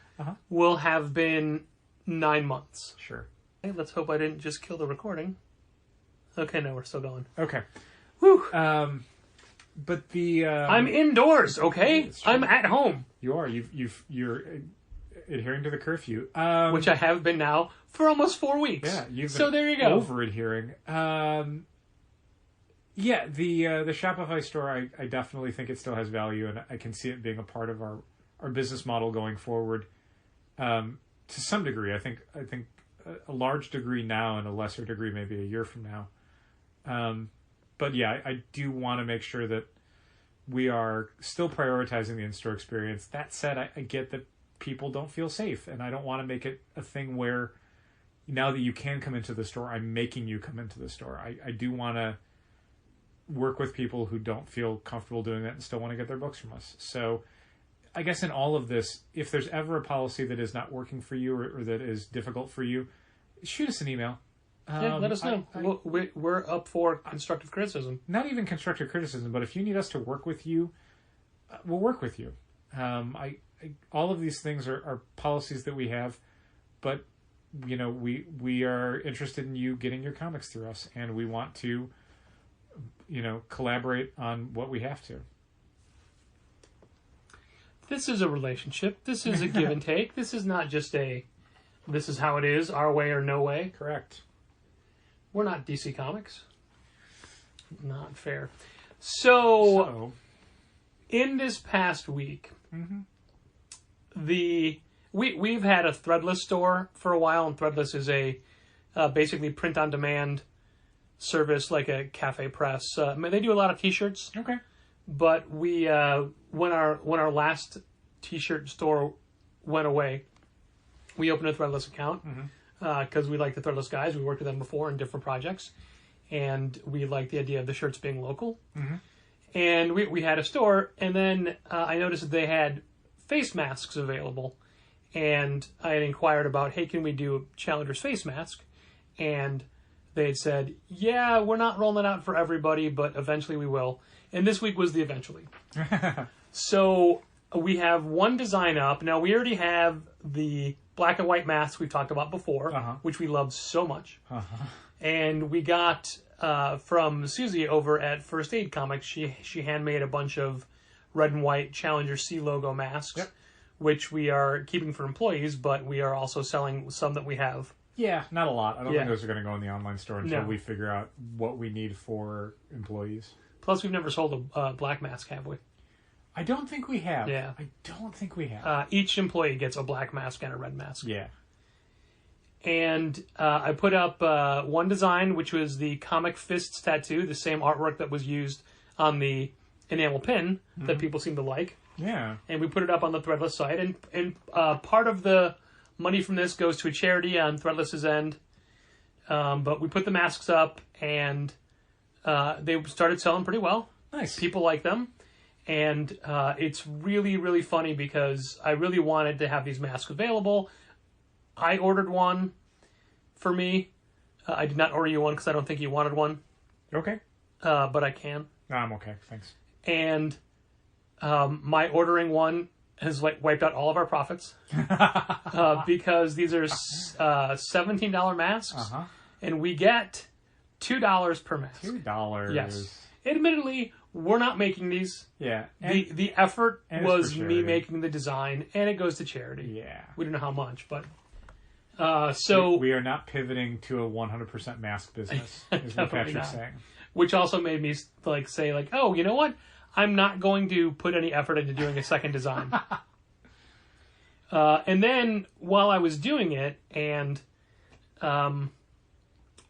will have been 9 months. Sure. Hey, let's hope I didn't just kill the recording. Okay, no, we're still going. Okay. Whew. But the I'm indoors. Okay, I'm at home. You are. You're adhering to the curfew, which I have been now for almost 4 weeks. Yeah. You've been so there you go. Over adhering. Yeah, the Shopify store, I definitely think it still has value, and I can see it being a part of our business model going forward. To some degree, I think a large degree now, and a lesser degree maybe a year from now. But yeah, I do want to make sure that we are still prioritizing the in-store experience. That said, I get that people don't feel safe, and I don't want to make it a thing where now that you can come into the store, I'm making you come into the store. I do want to work with people who don't feel comfortable doing that and still want to get their books from us. So I guess in all of this, if there's ever a policy that is not working for you or that is difficult for you, shoot us an email. Yeah, let us know. We're up for constructive criticism. Not even constructive criticism, but if you need us to work with you, we'll work with you. All of these things are policies that we have, but we are interested in you getting your comics through us, and we want to, collaborate on what we have to. This is a relationship. This is a give and take. This is not just this is how it is, our way or no way. Correct. We're not DC Comics. Not fair. So in this past week, we've had a Threadless store for a while, and Threadless is a basically print-on-demand service like a Cafe Press. They do a lot of T-shirts. Okay. But we when our last T-shirt store went away, we opened a Threadless account because we like the Threadless guys. We worked with them before in different projects, and we like the idea of the shirts being local. And we had a store, and then I noticed that they had face masks available, and I had inquired about, hey, can we do Challenger's face mask? And they had said, yeah, we're not rolling it out for everybody, but eventually we will. And this week was the eventually. So we have one design up. Now, we already have the black and white masks we've talked about before, which we loved so much. And we got from Susie over at First Aid Comics, she handmade a bunch of red and white Challenger C logo masks, which we are keeping for employees, but we are also selling some that we have. Yeah, not a lot. I don't think those are going to go in the online store until we figure out what we need for employees. Plus, we've never sold a black mask, have we? I don't think we have. Yeah. I don't think we have. Each employee gets a black mask and a red mask. Yeah. And I put up one design, which was the Comic Fists tattoo, the same artwork that was used on the enamel pin that people seem to like. Yeah. And we put it up on the Threadless site. And part of the money from this goes to a charity on Threadless's end. But we put the masks up, and they started selling pretty well. Nice. People like them. And it's really, really funny because I really wanted to have these masks available. I ordered one for me. I did not order you one because I don't think you wanted one. Okay. But I can. No, I'm okay. Thanks. And my ordering one has wiped out all of our profits because these are $17 masks, and we get $2 per mask. $2. Yes. Admittedly, we're not making these. Yeah. The effort was me making the design, and it goes to charity. Yeah. We don't know how much, but so we are not pivoting to a 100% mask business. Is what Patrick's saying. Which also made me say, oh, you know what? I'm not going to put any effort into doing a second design. And then while I was doing it, and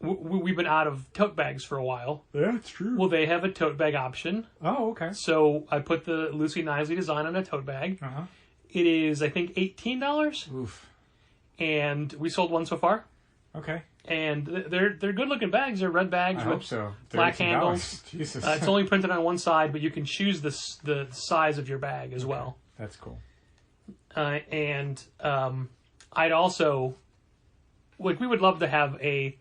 we've been out of tote bags for a while. Yeah, it's true. Well, they have a tote bag option. Oh, okay. So I put the Lucy Knisley design on a tote bag. It is, I think, $18. Oof. And we sold one so far. Okay. And they're good looking bags. They're red bags with black handles. Jesus. It's only printed on one side, but you can choose the size of your bag as well. That's cool. And I'd also we would love to have a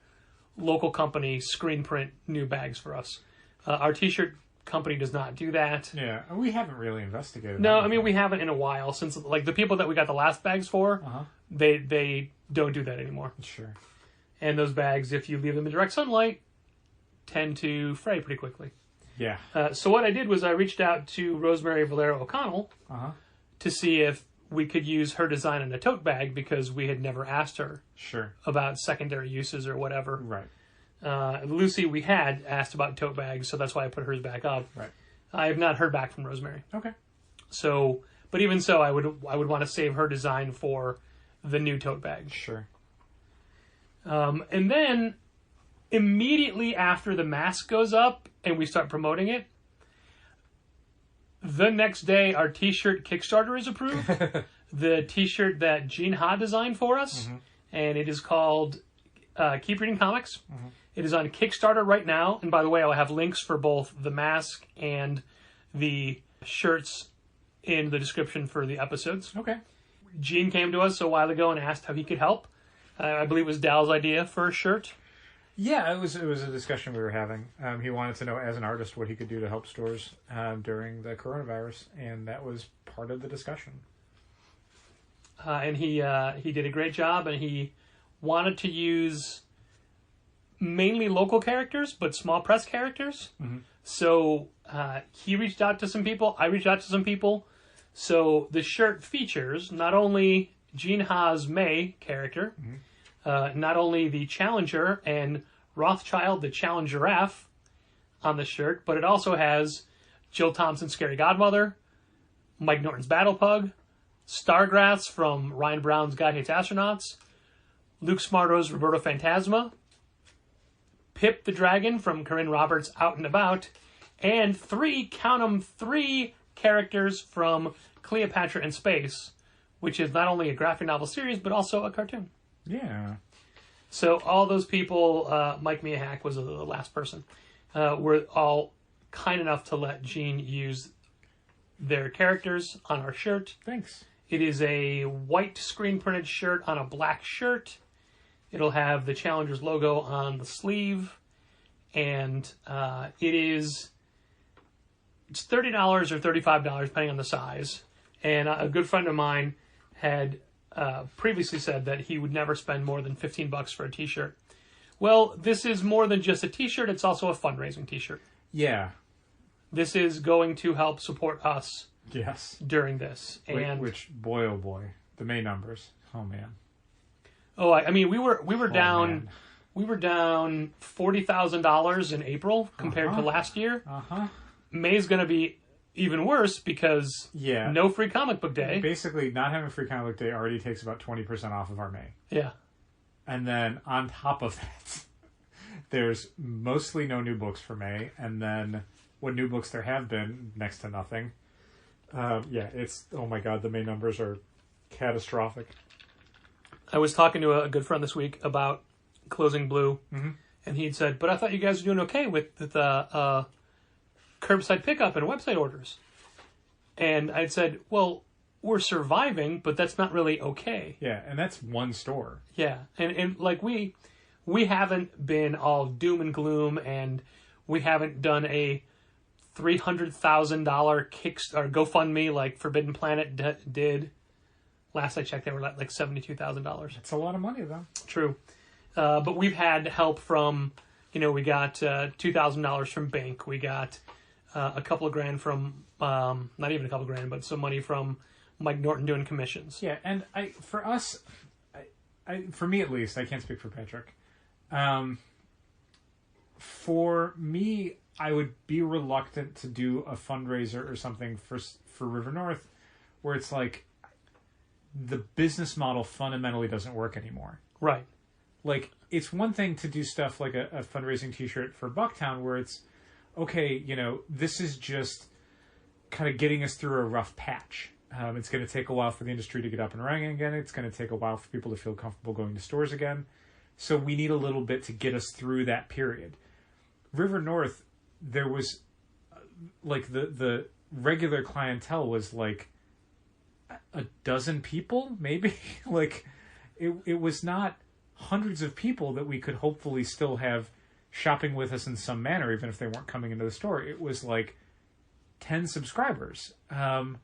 local company screen print new bags for us. Our T-shirt company does not do that. Yeah, we haven't really investigated. No, I mean we haven't in a while since the people that we got the last bags for, they don't do that anymore. Sure. And those bags, if you leave them in direct sunlight, tend to fray pretty quickly. Yeah. So what I did was I reached out to Rosemary Valero O'Connell to see if we could use her design in a tote bag because we had never asked her about secondary uses or whatever. Right. Lucy, we had asked about tote bags, so that's why I put hers back up. Right. I have not heard back from Rosemary. Okay. So, but even so, I would want to save her design for the new tote bag. Sure. And then immediately after the mask goes up and we start promoting it, the next day our T-shirt Kickstarter is approved. The T-shirt that Gene Ha designed for us, and it is called Keep Reading Comics. It is on Kickstarter right now. And by the way, I'll have links for both the mask and the shirts in the description for the episodes. Okay. Gene came to us a while ago and asked how he could help. I believe it was Dal's idea for a shirt. Yeah, it was a discussion we were having. He wanted to know, as an artist, what he could do to help stores during the coronavirus, and that was part of the discussion. And he did a great job, and he wanted to use mainly local characters, but small press characters. Mm-hmm. So he reached out to some people. I reached out to some people. So the shirt features not only Gene Ha's May character, not only the Challenger and Rothschild, the Challenge Giraffe, on the shirt, but it also has Jill Thompson's Scary Godmother, Mike Norton's Battle Pug, Stargrass from Ryan Brown's Guy Hates Astronauts, Luke Smarto's Roberto Phantasma, Pip the Dragon from Corinne Roberts' Out and About, and three characters from Cleopatra in Space, which is not only a graphic novel series, but also a cartoon. Yeah. So all those people, Mike Miyahak was the last person, were all kind enough to let Gene use their characters on our shirt. Thanks. It is a white screen printed shirt on a black shirt. It'll have the Challenger's logo on the sleeve. And it's $30 or $35, depending on the size. And a good friend of mine had previously said that he would never spend more than $15 for a t-shirt. Well, this is more than just a t-shirt. It's also a fundraising t-shirt. Yeah. This is going to help support us. Yes. During this. And which boy, oh boy, the May numbers. Oh man. Oh, I mean, we were down. Man. We were down $40,000 in April compared to last year. May's going to be even worse because no free comic book day. Basically, not having free comic book day already takes about 20% off of our May. Yeah. And then on top of that, there's mostly no new books for May. And then what new books there have been, next to nothing. It's, oh my God, the May numbers are catastrophic. I was talking to a good friend this week about Closing Blue, and he'd said, but I thought you guys were doing okay with the curbside pickup and website orders. And I'd said, well, we're surviving, but that's not really okay. Yeah, and that's one store. Yeah, and like we haven't been all doom and gloom, and we haven't done a $300,000 Kickstarter GoFundMe like Forbidden Planet did. Last I checked, they were like $72,000. It's a lot of money, though. True. But we've had help from, we got $2,000 from Bank. We got a couple of grand from, not even a couple of grand, but some money from Mike Norton doing commissions. Yeah, and for me at least, I can't speak for Patrick. For me, I would be reluctant to do a fundraiser or something for River North where it's like the business model fundamentally doesn't work anymore. Right. Like, it's one thing to do stuff like a fundraising t-shirt for Bucktown where it's, okay, this is just kind of getting us through a rough patch. It's going to take a while for the industry to get up and running again. It's going to take a while for people to feel comfortable going to stores again. So we need a little bit to get us through that period. River North, there was, like, the regular clientele was, like, a dozen people, maybe? Like, it was not hundreds of people that we could hopefully still have shopping with us in some manner, even if they weren't coming into the store. It was, like, 10 subscribers. The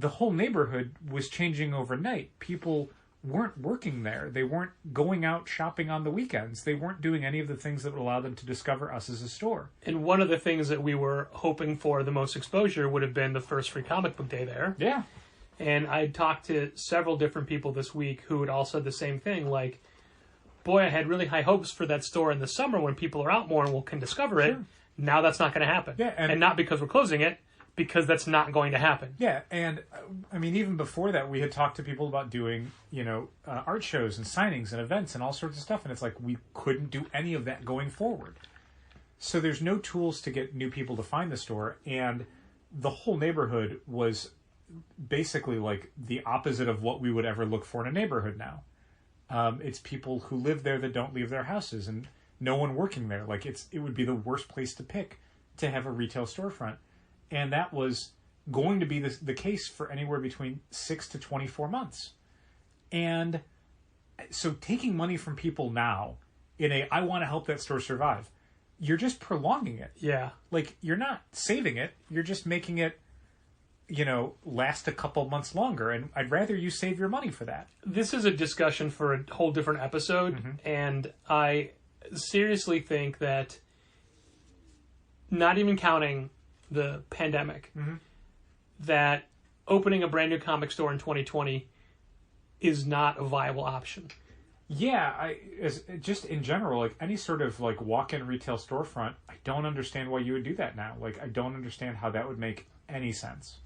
whole neighborhood was changing overnight. People weren't working there. They weren't going out shopping on the weekends. They weren't doing any of the things that would allow them to discover us as a store. And one of the things that we were hoping for the most exposure would have been the first free comic book day there. Yeah. And I talked to several different people this week who had all said the same thing. Like, boy, I had really high hopes for that store in the summer when people are out more and can discover it. Sure. Now that's not going to happen. Yeah, and not because we're closing it, because that's not going to happen. Yeah, and I mean, even before that, we had talked to people about doing, art shows and signings and events and all sorts of stuff, and it's like we couldn't do any of that going forward. So there's no tools to get new people to find the store, and the whole neighborhood was basically like the opposite of what we would ever look for in a neighborhood now. It's people who live there that don't leave their houses, and no one working there. Like, it would be the worst place to pick to have a retail storefront. And that was going to be the case for anywhere between 6 to 24 months. And so taking money from people now I want to help that store survive, you're just prolonging it. Yeah. Like, you're not saving it. You're just making it last a couple months longer, and I'd rather you save your money for that. This is a discussion for a whole different episode, and I seriously think that, not even counting the pandemic, that opening a brand new comic store in 2020 is not a viable option. Yeah, just in general, like any sort of like walk-in retail storefront, I don't understand why you would do that now. Like, I don't understand how that would make any sense.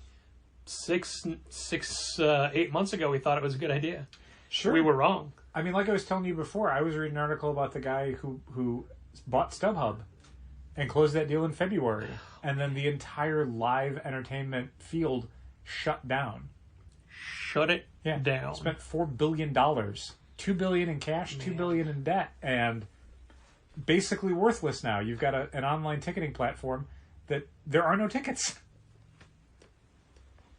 8 months ago, we thought it was a good idea. Sure. We were wrong. I mean, like I was telling you before, I was reading an article about the guy who bought StubHub and closed that deal in February. And then the entire live entertainment field shut down. Shut it down. Spent $4 billion. $2 billion in cash, $2 billion in debt. And basically worthless now. You've got an online ticketing platform that there are no tickets.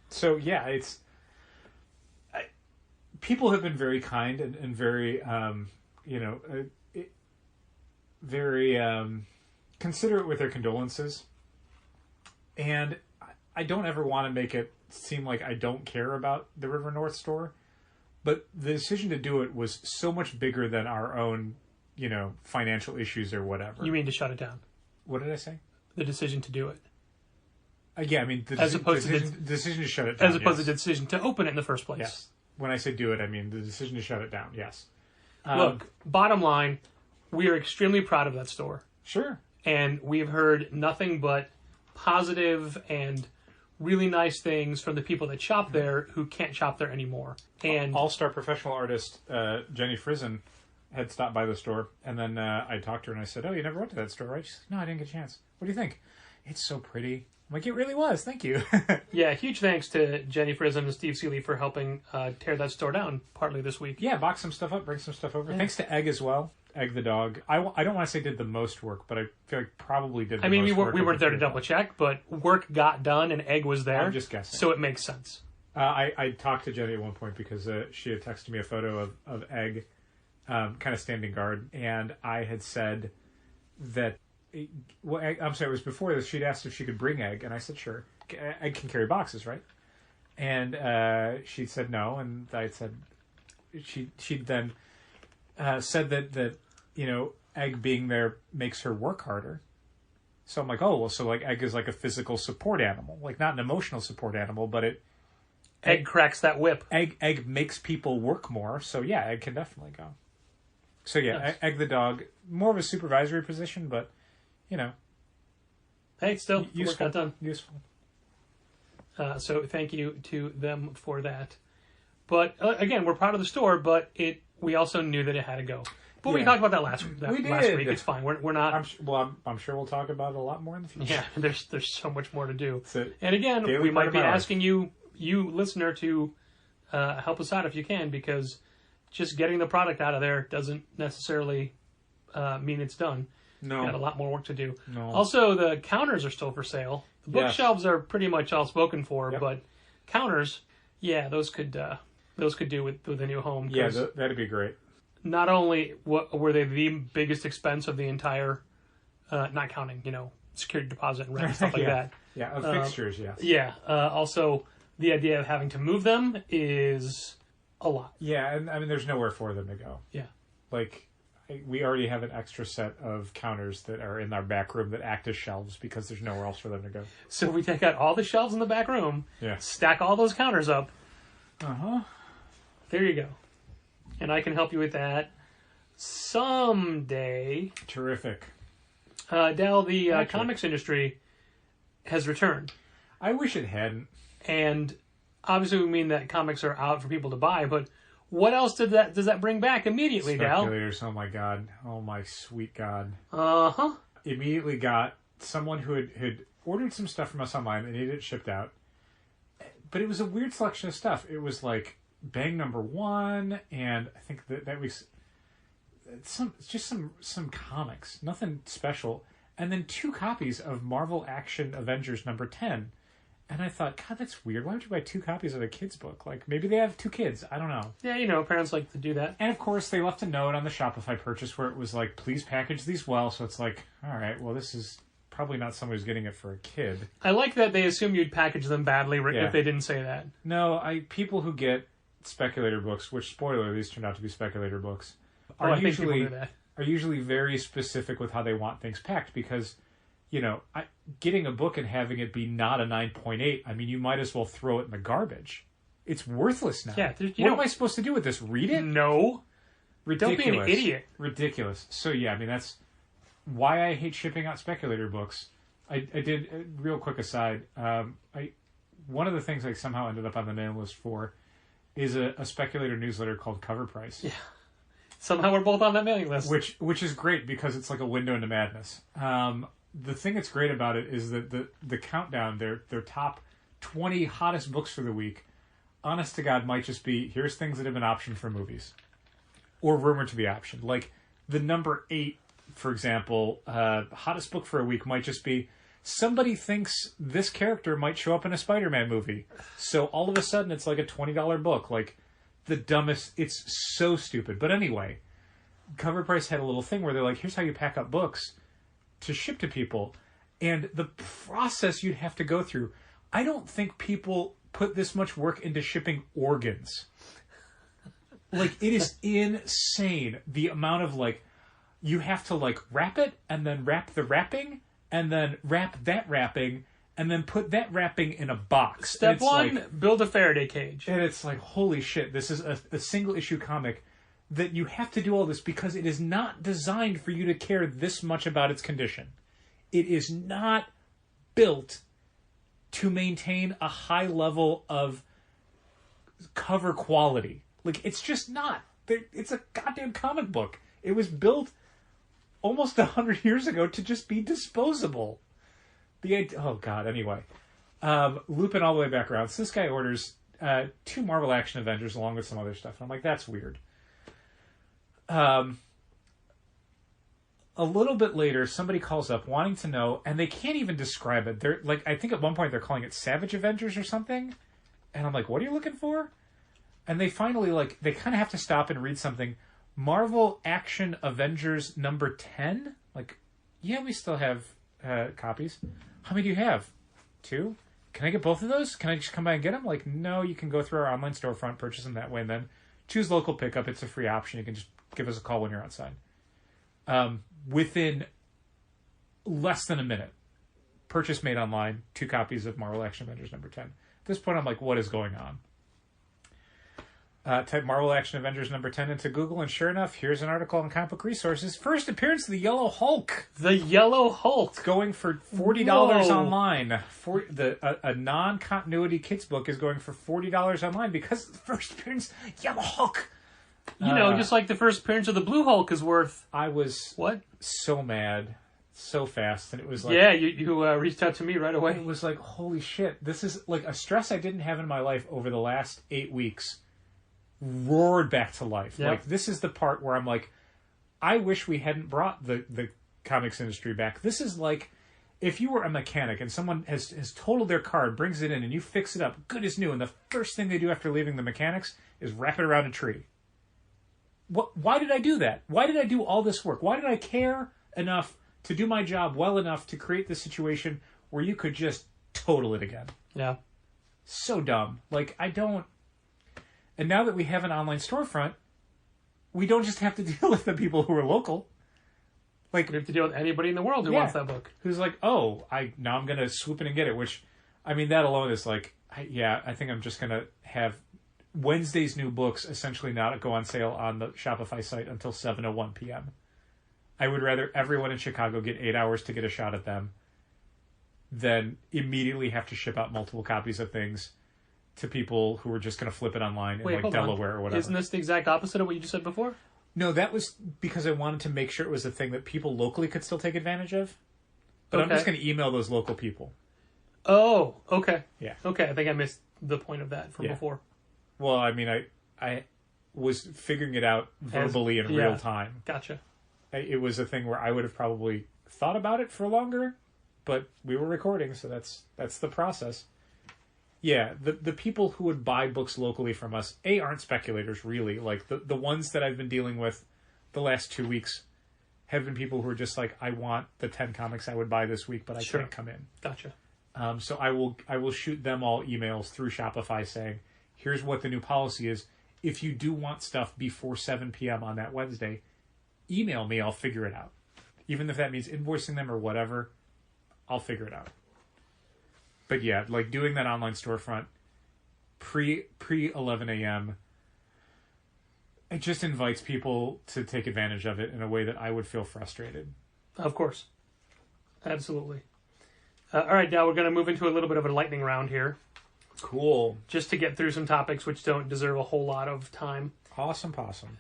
So, yeah, people have been very kind and very, very considerate with their condolences. And I don't ever want to make it seem like I don't care about the River North store. But the decision to do it was so much bigger than our own, financial issues or whatever. You mean to shut it down? What did I say? The decision to do it. Yeah, I mean, the decision to shut it down. As opposed to the decision to open it in the first place. Yes. When I say do it, I mean the decision to shut it down, yes. Look, bottom line, we are extremely proud of that store. Sure. And we've heard nothing but positive and really nice things from the people that shop there who can't shop there anymore. And all-star professional artist Jenny Frizen had stopped by the store, and then I talked to her and I said, "Oh, you never went to that store, right?" She said, "No, I didn't get a chance." "What do you think?" "It's so pretty." I'm like, "It really was. Thank you." Yeah, huge thanks to Jenny Frizen and Steve Seeley for helping tear that store down partly this week. Yeah, box some stuff up, bring some stuff over. Yeah. Thanks to Egg as well. Egg the dog. I don't want to say did the most work, but I feel like probably did the most work. We weren't there to double check, but work got done and Egg was there. I'm just guessing. So it makes sense. I talked to Jenny at one point because she had texted me a photo of Egg kind of standing guard, and I had said that, well, I'm sorry, it was before this, she'd asked if she could bring Egg, and I said, sure. Egg can carry boxes, right? And she said no, and I said, she'd then said that Egg being there makes her work harder. So I'm like, oh, well, so like Egg is like a physical support animal, like not an emotional support animal, but Egg cracks that whip. Egg makes people work more, so yeah, Egg can definitely go. So yeah, nice. Egg the dog, more of a supervisory position, but hey, still useful. Work got done. Useful. So thank you to them for that. But again, we're proud of the store, but we also knew that it had to go. But we talked about that last week. It's fine. We're not. I'm sure we'll talk about it a lot more in the future. Yeah, there's so much more to do. And again, we might be asking you listener, to help us out if you can, because just getting the product out of there doesn't necessarily mean it's done. No. We've got a lot more work to do. No. Also, the counters are still for sale. The bookshelves are pretty much all spoken for, but counters, those could do with a new home. Yeah, that'd be great. Not only were they the biggest expense of the entire, not counting, security deposit and rent and stuff like that. Yeah, of fixtures, yes. Yeah. Also, the idea of having to move them is a lot. Yeah, and I mean, there's nowhere for them to go. Yeah. Like, we already have an extra set of counters that are in our back room that act as shelves because there's nowhere else for them to go. So we take out all the shelves in the back room, stack all those counters up. There you go. And I can help you with that someday. Terrific. Dal, the comics industry has returned. I wish it hadn't. And obviously we mean that comics are out for people to buy, but what else does that bring back immediately, Dal? Speculators, oh my God. Oh my sweet God. Uh-huh. Immediately got someone who had ordered some stuff from us online and needed it shipped out. But it was a weird selection of stuff. It was like Bang #1, and I think that was some comics, nothing special, and then 2 copies of Marvel Action Avengers #10. And I thought, God, that's weird. Why would you buy 2 copies of a kid's book? Like, maybe they have 2 kids. I don't know. Yeah, parents like to do that. And of course, they left a note on the Shopify purchase where it was like, please package these well. So it's like, all right, well, this is probably not someone who's getting it for a kid. I like that they assume you'd package them badly if they didn't say that. No, people who get speculator books, which, spoiler, these turned out to be speculator books, are usually very specific with how they want things packed because, getting a book and having it be not a 9.8, I mean, you might as well throw it in the garbage. It's worthless now. Yeah, what am I supposed to do with this? Read it? No. Ridiculous. Don't be an idiot. Ridiculous. So, yeah, I mean, that's why I hate shipping out speculator books. I did, real quick aside, one of the things I somehow ended up on the mailing list for is a speculator newsletter called Cover Price. Yeah. Somehow we're both on that mailing list. Which is great because it's like a window into madness. The thing that's great about it is that the countdown, their top 20 hottest books for the week, honest to God, might just be, here's things that have been optioned for movies. Or rumored to be optioned. Like, the number 8, for example, hottest book for a week might just be, somebody thinks this character might show up in a Spider-Man movie. So all of a sudden it's like a $20 book. Like, the dumbest, it's so stupid. But anyway, Cover Price had a little thing where they're like, here's how you pack up books to ship to people. And the process you'd have to go through, I don't think people put this much work into shipping organs. Like, it is insane the amount of, like, you have to, like, wrap it and then wrap the wrapping and then wrap that wrapping and then put that wrapping in a box. Step 1, build a Faraday cage. And it's like, holy shit, this is a single issue comic that you have to do all this because it is not designed for you to care this much about its condition. It is not built to maintain a high level of cover quality. Like, it's just not. It's a goddamn comic book. It was built almost 100 years ago to just be disposable. Oh, God, anyway. Looping all the way back around. So this guy orders 2 Marvel Action Avengers along with some other stuff. And I'm like, that's weird. A little bit later, somebody calls up wanting to know, and they can't even describe it. They're like, I think at one point they're calling it Savage Avengers or something. And I'm like, what are you looking for? And they finally, like, they kind of have to stop and read something. Marvel Action Avengers number 10? Like, yeah, we still have copies. How many do you have? 2? Can I get both of those? Can I just come by and get them? Like, no, you can go through our online storefront, purchase them that way, and then choose local pickup. It's a free option. You can just give us a call when you're outside. Within less than a minute, purchase made online, 2 copies of Marvel Action Avengers number 10. At this point, I'm like, what is going on? Type Marvel Action Avengers number 10 into Google, and sure enough, here's an article on Comic Book Resources. First appearance of the Yellow Hulk. The Yellow Hulk. It's going for $40 online. A non-continuity kids book is going for $40 online because the first appearance, Yellow Hulk. Just like the first appearance of the Blue Hulk is worth... I was so mad so fast, and it was like... Yeah, you reached out to me right away. It was like, holy shit, this is like a stress I didn't have in my life over the last 8 weeks. Roared back to life. Yep. Like, this is the part where I'm like, I wish we hadn't brought the comics industry back. This is like, if you were a mechanic and someone has totaled their car and brings it in and you fix it up good as new, and the first thing they do after leaving the mechanics is wrap it around a tree. Why did I do that? Why did I do all this work? Why did I care enough to do my job well enough to create this situation where you could just total it again? Yeah. So dumb. Like, I don't... And now that we have an online storefront, we don't just have to deal with the people who are local. Like, we have to deal with anybody in the world who wants that book. Who's like, now I'm going to swoop in and get it. Which, I mean, that alone is like, I think I'm just going to have Wednesday's new books essentially not go on sale on the Shopify site until 7:01 p.m. I would rather everyone in Chicago get 8 hours to get a shot at them than immediately have to ship out multiple copies of things to people who are just going to flip it online in Delaware or whatever. Isn't this the exact opposite of what you just said before? No, that was because I wanted to make sure it was a thing that people locally could still take advantage of. But I'm just going to email those local people. Oh, okay. Yeah. Okay, I think I missed the point of that from before. Well, I mean, I was figuring it out verbally in real time. Gotcha. It was a thing where I would have probably thought about it for longer, but we were recording, so that's the process. Yeah, the people who would buy books locally from us, aren't speculators, really. Like, the ones that I've been dealing with the last 2 weeks, have been people who are just like, I want the 10 comics I would buy this week, but I can't come in. Gotcha. So I will shoot them all emails through Shopify saying, here's what the new policy is. If you do want stuff before 7 p.m. on that Wednesday, email me. I'll figure it out. Even if that means invoicing them or whatever, I'll figure it out. But yeah, like doing that online storefront pre 11 a.m., it just invites people to take advantage of it in a way that I would feel frustrated. Of course. Absolutely. All right, now we're going to move into a little bit of a lightning round here. Cool. Just to get through some topics which don't deserve a whole lot of time. Awesome possum.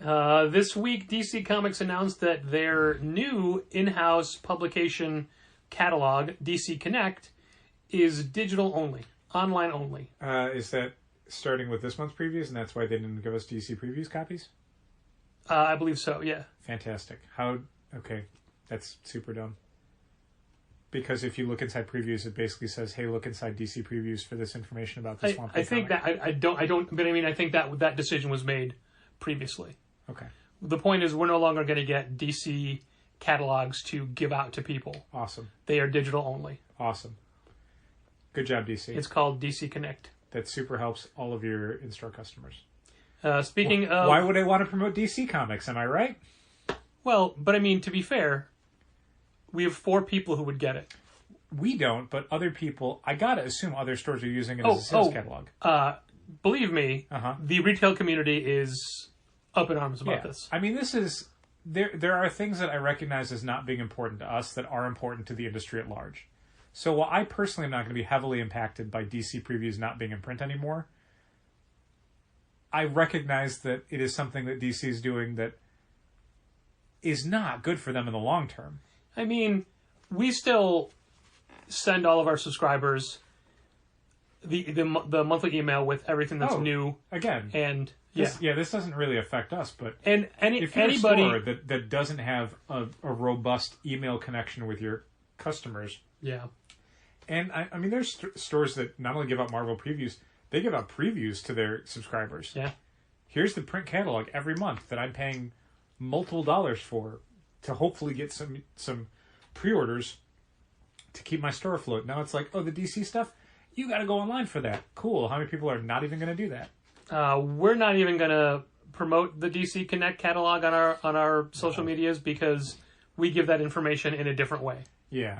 This week, DC Comics announced that their new in-house publication catalog, DC Connect, is digital only, online only. Is that starting with this month's previews, and that's why they didn't give us DC previews copies? I believe so, yeah. Fantastic. Okay, that's super dumb. Because if you look inside previews, it basically says, "Hey, look inside DC previews for this information about the Swamp Thing." I think comic. that I don't. But I mean, I think that decision was made previously. Okay. The point is, we're no longer going to get DC catalogs to give out to people. Awesome. They are digital only. Awesome. Good job, DC. It's called DC Connect. That super helps all of your in-store customers. Speaking of, why would I want to promote DC Comics? Am I right? Well, but I mean, to be fair, we have 4 people who would get it. We don't, but other people, I gotta assume other stores are using it as a sales catalog. Believe me, the retail community is up in arms about this. I mean, this is, there are things that I recognize as not being important to us that are important to the industry at large. So while I personally am not going to be heavily impacted by DC previews not being in print anymore, I recognize that it is something that DC is doing that is not good for them in the long term. I mean, we still send all of our subscribers the monthly email with everything that's new. Again. And this doesn't really affect us, but and if you're anybody a store that doesn't have a robust email connection with your customers. Yeah. And I mean, there's stores that not only give out Marvel previews, they give out previews to their subscribers. Yeah. Here's the print catalog every month that I'm paying multiple dollars for to hopefully get some pre-orders to keep my store afloat. Now it's like, oh, the DC stuff? You got to go online for that. Cool. How many people are not even going to do that? We're not even going to promote the DC Connect catalog on our social medias because we give that information in a different way. Yeah.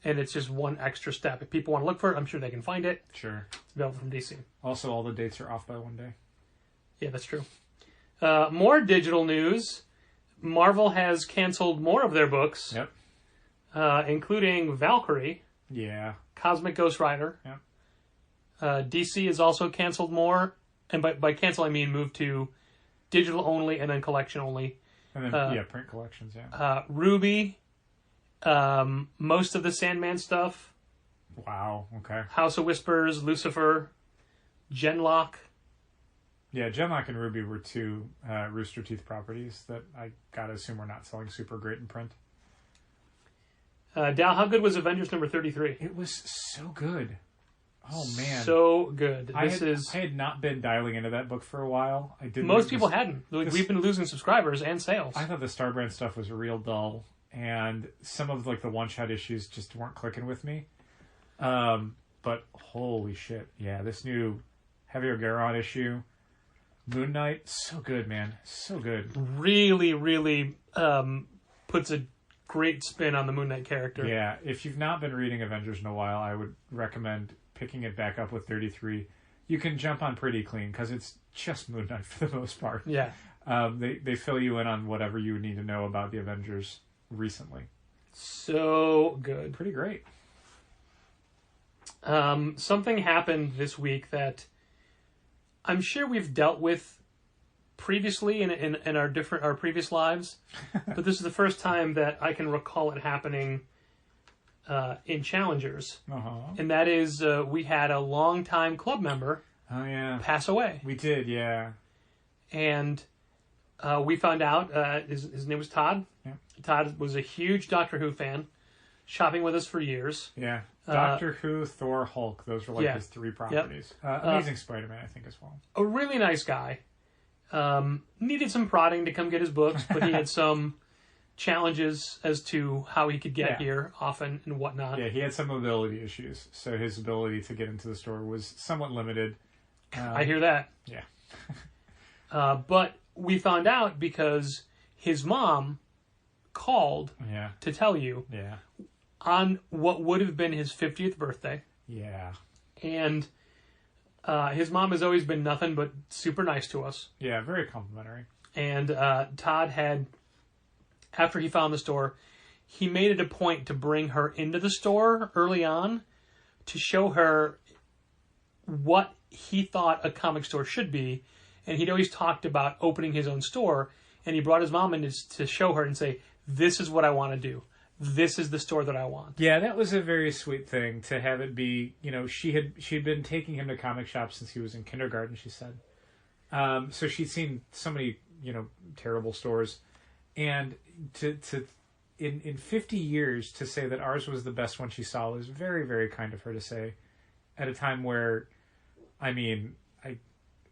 And it's just one extra step. If people want to look for it, I'm sure they can find it. Sure. It's available from DC. Also, all the dates are off by one day. Yeah, that's true. More digital news. Marvel has canceled more of their books. Yep. Including Valkyrie. Yeah. Cosmic Ghost Rider. Yep. DC has also canceled more. And by cancel, I mean move to digital only and then collection only. And then, print collections, yeah. Ruby. Most of the Sandman stuff. Wow, okay. House of Whispers, Lucifer, Genlock. Yeah, Genlock and Ruby were 2 Rooster Teeth properties that I gotta assume are not selling super great in print. Dal, how good was Avengers number 33? It was so good. Oh, man. So good. I had not been dialing into that book for a while. Most people hadn't. We've been losing subscribers and sales. I thought the Starbrand stuff was real dull. And some of the one-shot issues just weren't clicking with me. But holy shit. Yeah, this new Javier Garron issue, Moon Knight, so good, man. So good. Really, really puts a great spin on the Moon Knight character. Yeah, if you've not been reading Avengers in a while, I would recommend picking it back up with 33. You can jump on pretty clean because it's just Moon Knight for the most part. Yeah. They fill you in on whatever you need to know about the Avengers recently. So good. Pretty great. Something happened this week that I'm sure we've dealt with previously in our previous lives, but this is the first time that I can recall it happening in Challengers. And that is we had a longtime club member pass away. We did, yeah. And we found out his name was Todd. Yeah. Todd was a huge Doctor Who fan, shopping with us for years. Yeah. Doctor Who, Thor, Hulk. Those were his 3 properties. Yep. Amazing Spider-Man, I think, as well. A really nice guy. Needed some prodding to come get his books, but he had some challenges as to how he could get here often and whatnot. Yeah, he had some mobility issues, so his ability to get into the store was somewhat limited. I hear that. Yeah. But we found out because his mom called to tell you on what would have been his 50th birthday. Yeah. And his mom has always been nothing but super nice to us. Yeah, very complimentary. And Todd had, after he found the store, he made it a point to bring her into the store early on to show her what he thought a comic store should be. And he'd always talked about opening his own store. And he brought his mom in to show her and say, this is what I want to do. This is the store that I want. Yeah, that was a very sweet thing to have it be, she'd been taking him to comic shops since he was in kindergarten, she said. So she'd seen so many, terrible stores. And in 50 years to say that ours was the best one she saw was very, very kind of her to say at a time where,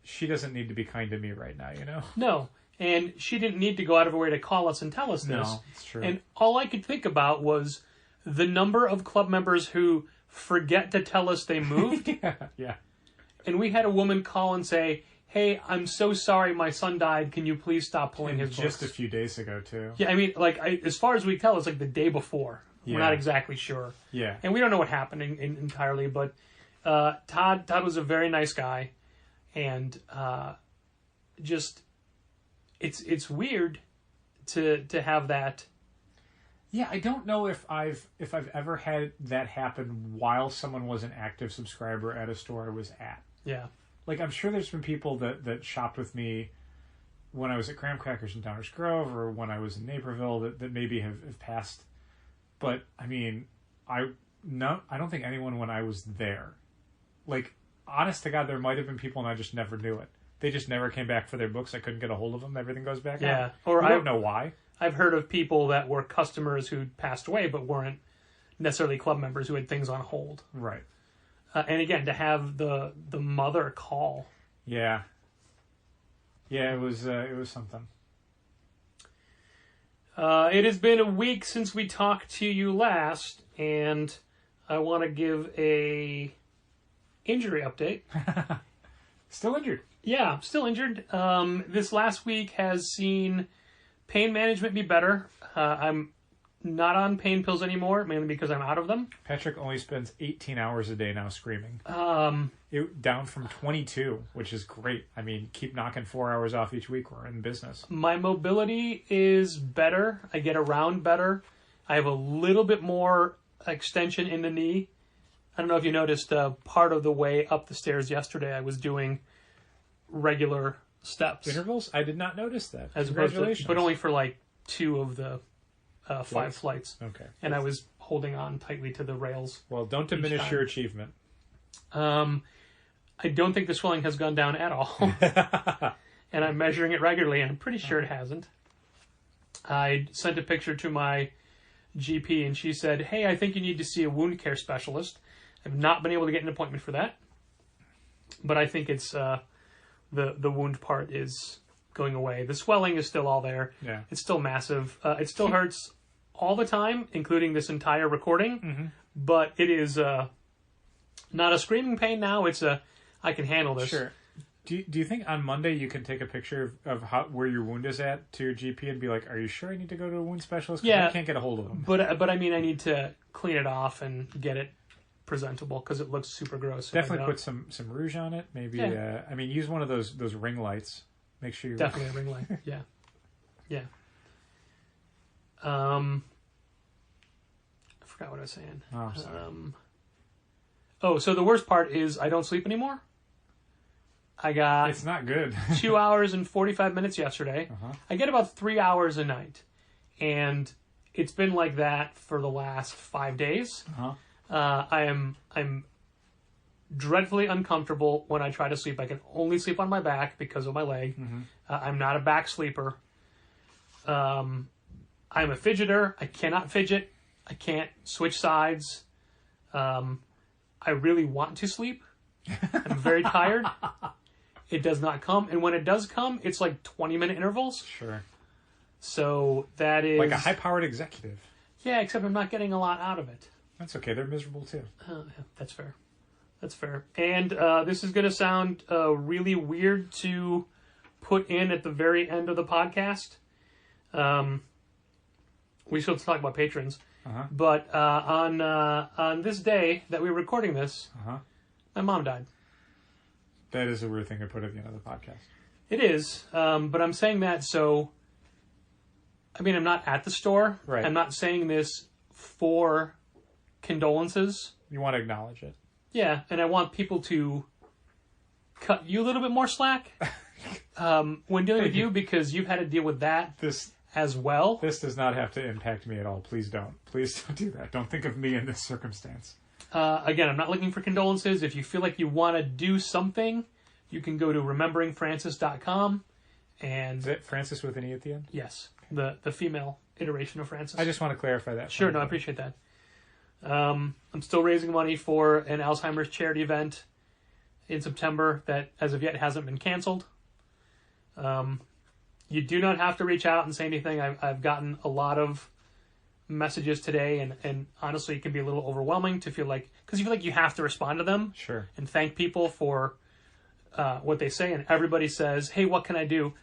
she doesn't need to be kind to me right now, No. And she didn't need to go out of her way to call us and tell us this. No, it's true. And all I could think about was the number of club members who forget to tell us they moved. Yeah. And we had a woman call and say, hey, I'm so sorry my son died. Can you please stop pulling his books? Just a few days ago, too. Yeah, as far as we tell, it's like the day before. Yeah. We're not exactly sure. Yeah. And we don't know what happened entirely, but Todd was a very nice guy. And it's weird to have that. Yeah, I don't know if I've ever had that happen while someone was an active subscriber at a store I was at. Yeah. Like, I'm sure there's been people that shopped with me when I was at Graham Crackers in Downers Grove or when I was in Naperville that maybe have passed. But, I don't think anyone when I was there. Like, honest to God, there might have been people and I just never knew it. They just never came back for their books. I couldn't get a hold of them. Everything goes back out. Or I don't know why. I've heard of people that were customers who passed away but weren't necessarily club members who had things on hold. Right. And again, to have the mother call. Yeah. Yeah, it was something. It has been a week since we talked to you last, and I want to give a injury update. Still injured. Yeah, still injured. This last week has seen pain management be better. I'm not on pain pills anymore, mainly because I'm out of them. Patrick only spends 18 hours a day now screaming. Down from 22, which is great. Keep knocking 4 hours off each week. We're in business. My mobility is better. I get around better. I have a little bit more extension in the knee. I don't know if you noticed, part of the way up the stairs yesterday, I was doing regular steps. Intervals? I did not notice that. Congratulations. But only for like 2 of the 5 flights. Okay. And I was holding on tightly to the rails. Well, don't diminish your achievement. I don't think the swelling has gone down at all. And I'm measuring it regularly, and I'm pretty sure it hasn't. I sent a picture to my GP, and she said, hey, I think you need to see a wound care specialist. I've not been able to get an appointment for that. But I think it's the wound part is going away. The swelling is still all there. Yeah. It's still massive. It still hurts all the time, including this entire recording. Mm-hmm. But it is not a screaming pain now. It's I can handle this. Sure. Do you think on Monday you can take a picture of where your wound is at to your GP and be like, are you sure I need to go to a wound specialist? 'Cause I can't get a hold of them. But I need to clean it off and get it presentable because it looks super gross. Definitely put some rouge on it. Maybe use one of those ring lights. Make sure you definitely a ring light. Yeah. I forgot what I was saying. Oh, I'm sorry. So the worst part is I don't sleep anymore. I got it's not good. 2 hours and 45 minutes yesterday. Uh-huh. I get about 3 hours a night, and it's been like that for the last 5 days. Uh-huh. I'm dreadfully uncomfortable when I try to sleep. I can only sleep on my back because of my leg. Mm-hmm. I'm not a back sleeper. I'm a fidgeter. I cannot fidget. I can't switch sides. I really want to sleep. I'm very tired. It does not come. And when it does come, it's like 20-minute intervals. Sure. So that is... Like a high-powered executive. Yeah, except I'm not getting a lot out of it. That's okay. They're miserable, too. That's fair. That's fair. And this is going to sound really weird to put in at the very end of the podcast. We still have to talk about patrons. Uh-huh. But on this day that we're recording this, my mom died. That is a weird thing to put at the end of the podcast. It is. But I'm saying that so... I mean, I'm not at the store. Right. I'm not saying this for condolences. You want to acknowledge it. Yeah, and I want people to cut you a little bit more slack when dealing with you, because you've had to deal with that as well. This does not have to impact me at all. Please don't. Please don't do that. Don't think of me in this circumstance. Again, I'm not looking for condolences. If you feel like you want to do something, you can go to rememberingfrancis.com. And is it Francis with an E at the end? Yes. The female iteration of Francis. I just want to clarify that. Sure, no, I appreciate that. I'm still raising money for an Alzheimer's charity event in September that, as of yet, hasn't been canceled. You do not have to reach out and say anything. I've gotten a lot of messages today, and honestly, it can be a little overwhelming to feel like, because you feel like you have to respond to them. Sure. And thank people for what they say, and everybody says, hey, what can I do?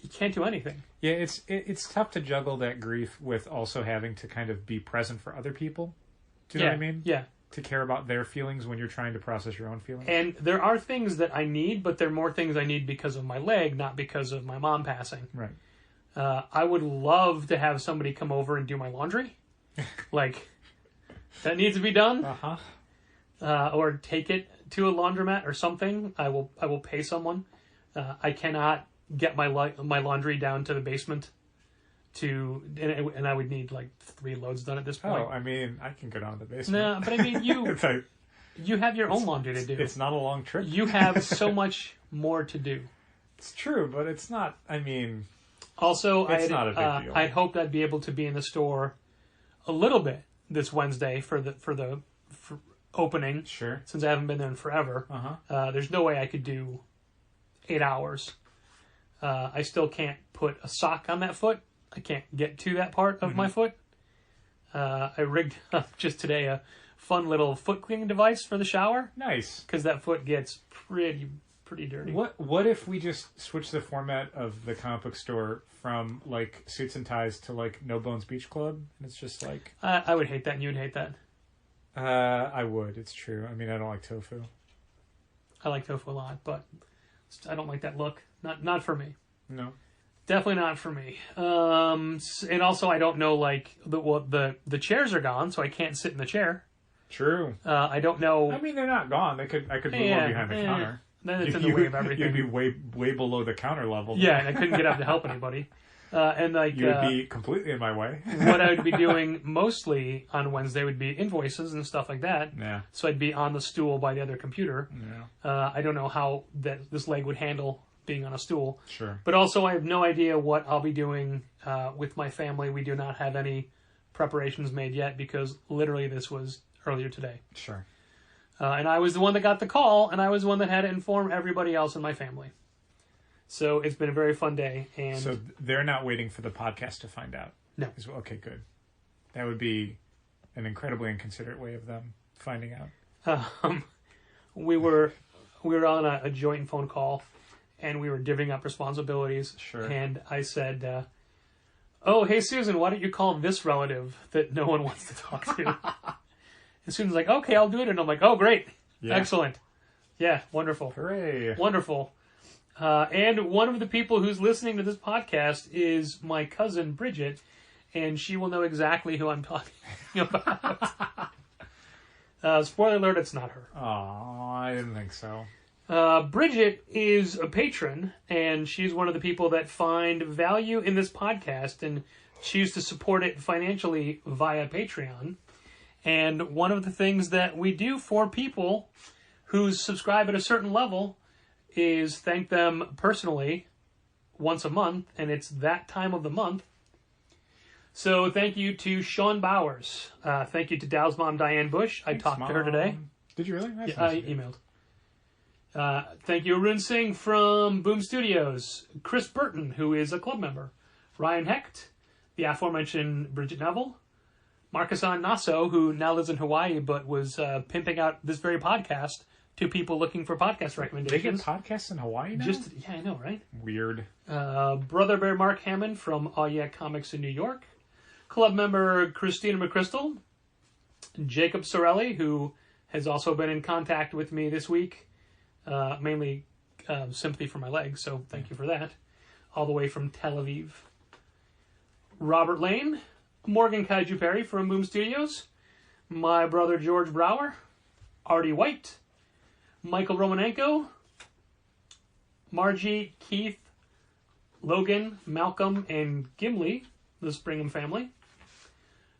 You can't do anything. Yeah, it's tough to juggle that grief with also having to kind of be present for other people. Do you know what I mean? Yeah. To care about their feelings when you're trying to process your own feelings. And there are things that I need, but there are more things I need because of my leg, not because of my mom passing. Right. I would love to have somebody come over and do my laundry. Like, that needs to be done. Or take it to a laundromat or something. I will pay someone. I cannot get my laundry down to the basement and I would need like 3 loads done at this point. Oh, I mean, I can go down to the basement. No, but I mean, you have your own laundry to do. It's not a long trip. You have so much more to do. It's true, but it's not, I mean... Also, it's not a big deal. I hoped I'd be able to be in the store a little bit this Wednesday for opening. Sure. Since I haven't been there in forever. There's no way I could do 8 hours. I still can't put a sock on that foot. I can't get to that part of my foot. I rigged up just today a fun little foot cleaning device for the shower. Nice. Because that foot gets pretty dirty. What if we just switch the format of the comic book store from like suits and ties to like No Bones Beach Club? And it's just like... I would hate that, and you would hate that. I would. It's true. I mean, I don't like tofu. I like tofu a lot, but I don't like that look. Not for me. No. Definitely not for me. And also, I don't know, like, the chairs are gone, so I can't sit in the chair. True. I don't know. I mean, they're not gone. I could move one behind the counter. Then it's in the way of everything. You'd be way below the counter level. Yeah, and I couldn't get up to help anybody. And like you would be completely in my way. What I would be doing mostly on Wednesday would be invoices and stuff like that. Yeah. So I'd be on the stool by the other computer. Yeah. I don't know how this leg would handle being on a stool. Sure. But also, I have no idea what I'll be doing with my family. We do not have any preparations made yet because literally this was earlier today. Sure. And I was the one that got the call, and I was the one that had to inform everybody else in my family. So it's been a very fun day. And so they're not waiting for the podcast to find out? No. Okay, good. That would be an incredibly inconsiderate way of them finding out. We were on a joint phone call, and we were divvying up responsibilities. Sure. And I said, oh, hey, Susan, why don't you call this relative that no one wants to talk to? And Susan's like, okay, I'll do it. And I'm like, oh, great. Yeah. Excellent. Yeah, wonderful. Hooray. Wonderful. And one of the people who's listening to this podcast is my cousin, Bridget, and she will know exactly who I'm talking about. Spoiler alert, it's not her. Oh, I didn't think so. Bridget is a patron, and she's one of the people that find value in this podcast and choose to support it financially via Patreon. And one of the things that we do for people who subscribe at a certain level is thank them personally once a month, and it's that time of the month. So thank you to Sean Bowers. Thank you to Dow's mom, Diane Bush. Thanks, I talked to her today. Did you really? Yeah, I emailed. Thank you, Arun Singh from Boom Studios. Chris Burton, who is a club member. Ryan Hecht, the aforementioned Bridget Neville, Marcus-An Nasso, who now lives in Hawaii but was pimping out this very podcast to people looking for podcast recommendations. They get podcasts in Hawaii now? Yeah, I know, right? Weird. Brother Bear Mark Hammond from Oh Yeah Comics in New York. Club member Christina McChrystal. Jacob Sorelli, who has also been in contact with me this week. Mainly sympathy for my legs, so thank you for that. All the way from Tel Aviv. Robert Lane. Morgan Kaiju Perry from Boom Studios. My brother George Brower. Artie White. Michael Romanenko, Margie, Keith, Logan, Malcolm, and Gimli, the Springham family.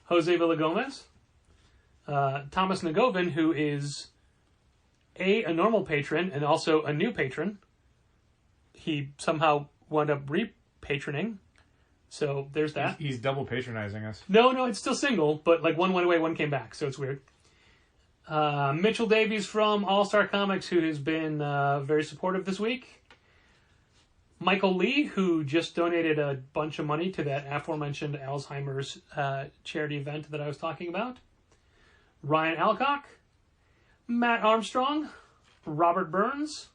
Jose Villagomez. Thomas Nagovin, who is a normal patron and also a new patron. He somehow wound up re-patroning. So there's that. He's double patronizing us. No, it's still single, but like one went away, one came back, so it's weird. Mitchell Davies from All Star Comics, who has been very supportive this week. Michael Lee, who just donated a bunch of money to that aforementioned Alzheimer's charity event that I was talking about. Ryan Alcock. Matt Armstrong. Robert Burns.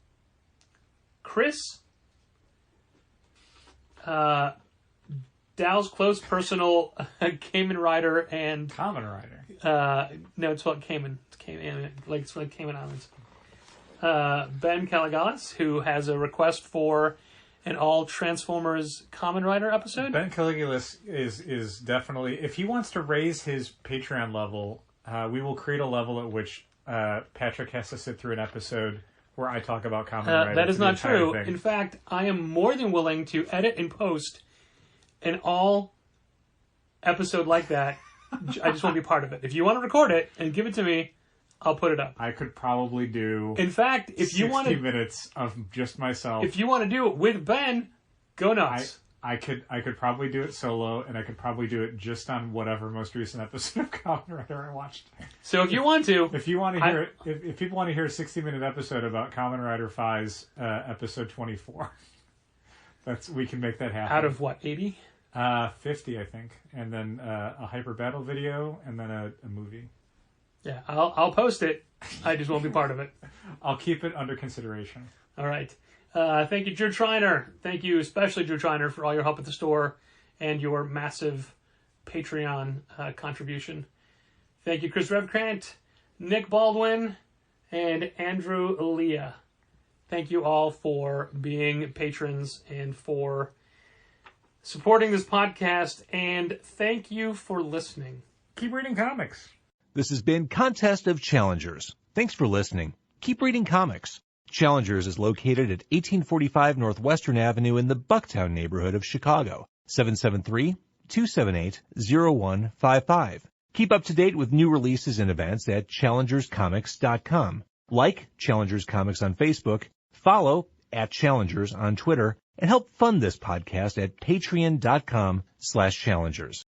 Chris. Dow's close personal Cayman Rider and... Common Rider. No, it's called Cayman. It's Cayman, it's like Cayman Islands. Ben Caligalis, who has a request for an all Transformers Kamen Rider episode. Ben Caligalis is definitely, if he wants to raise his Patreon level, we will create a level at which Patrick has to sit through an episode where I talk about Kamen Rider. That is not true. Thing. In fact, I am more than willing to edit and post an all episode like that. I just want to be part of it. If you want to record it and give it to me, I'll put it up. I could probably do. In fact, if you want 60 minutes of just myself. If you want to do it with Ben, go nuts. I could probably do it solo, and I could probably do it just on whatever most recent episode of Kamen Rider I watched. So if you want to, if you want to hear, if people want to hear a 60-minute episode about Kamen Rider 5's episode 24, we can make that happen. Out of what, 80? 50, I think, and then a hyper battle video, and then a movie. Yeah, I'll post it. I just won't be part of it. I'll keep it under consideration. All right. Thank you, Drew Triner. Thank you, especially Drew Triner, for all your help at the store and your massive Patreon contribution. Thank you, Chris Revkrant, Nick Baldwin, and Andrew Leah. Thank you all for being patrons and for supporting this podcast, and thank you for listening. Keep reading comics. This has been Contest of Challengers. Thanks for listening. Keep reading comics. Challengers is located at 1845 Northwestern Avenue in the Bucktown neighborhood of Chicago. 773-278-0155. Keep up to date with new releases and events at challengerscomics.com. Like Challengers Comics on Facebook, follow @Challengers on Twitter, and help fund this podcast at patreon.com/challengers.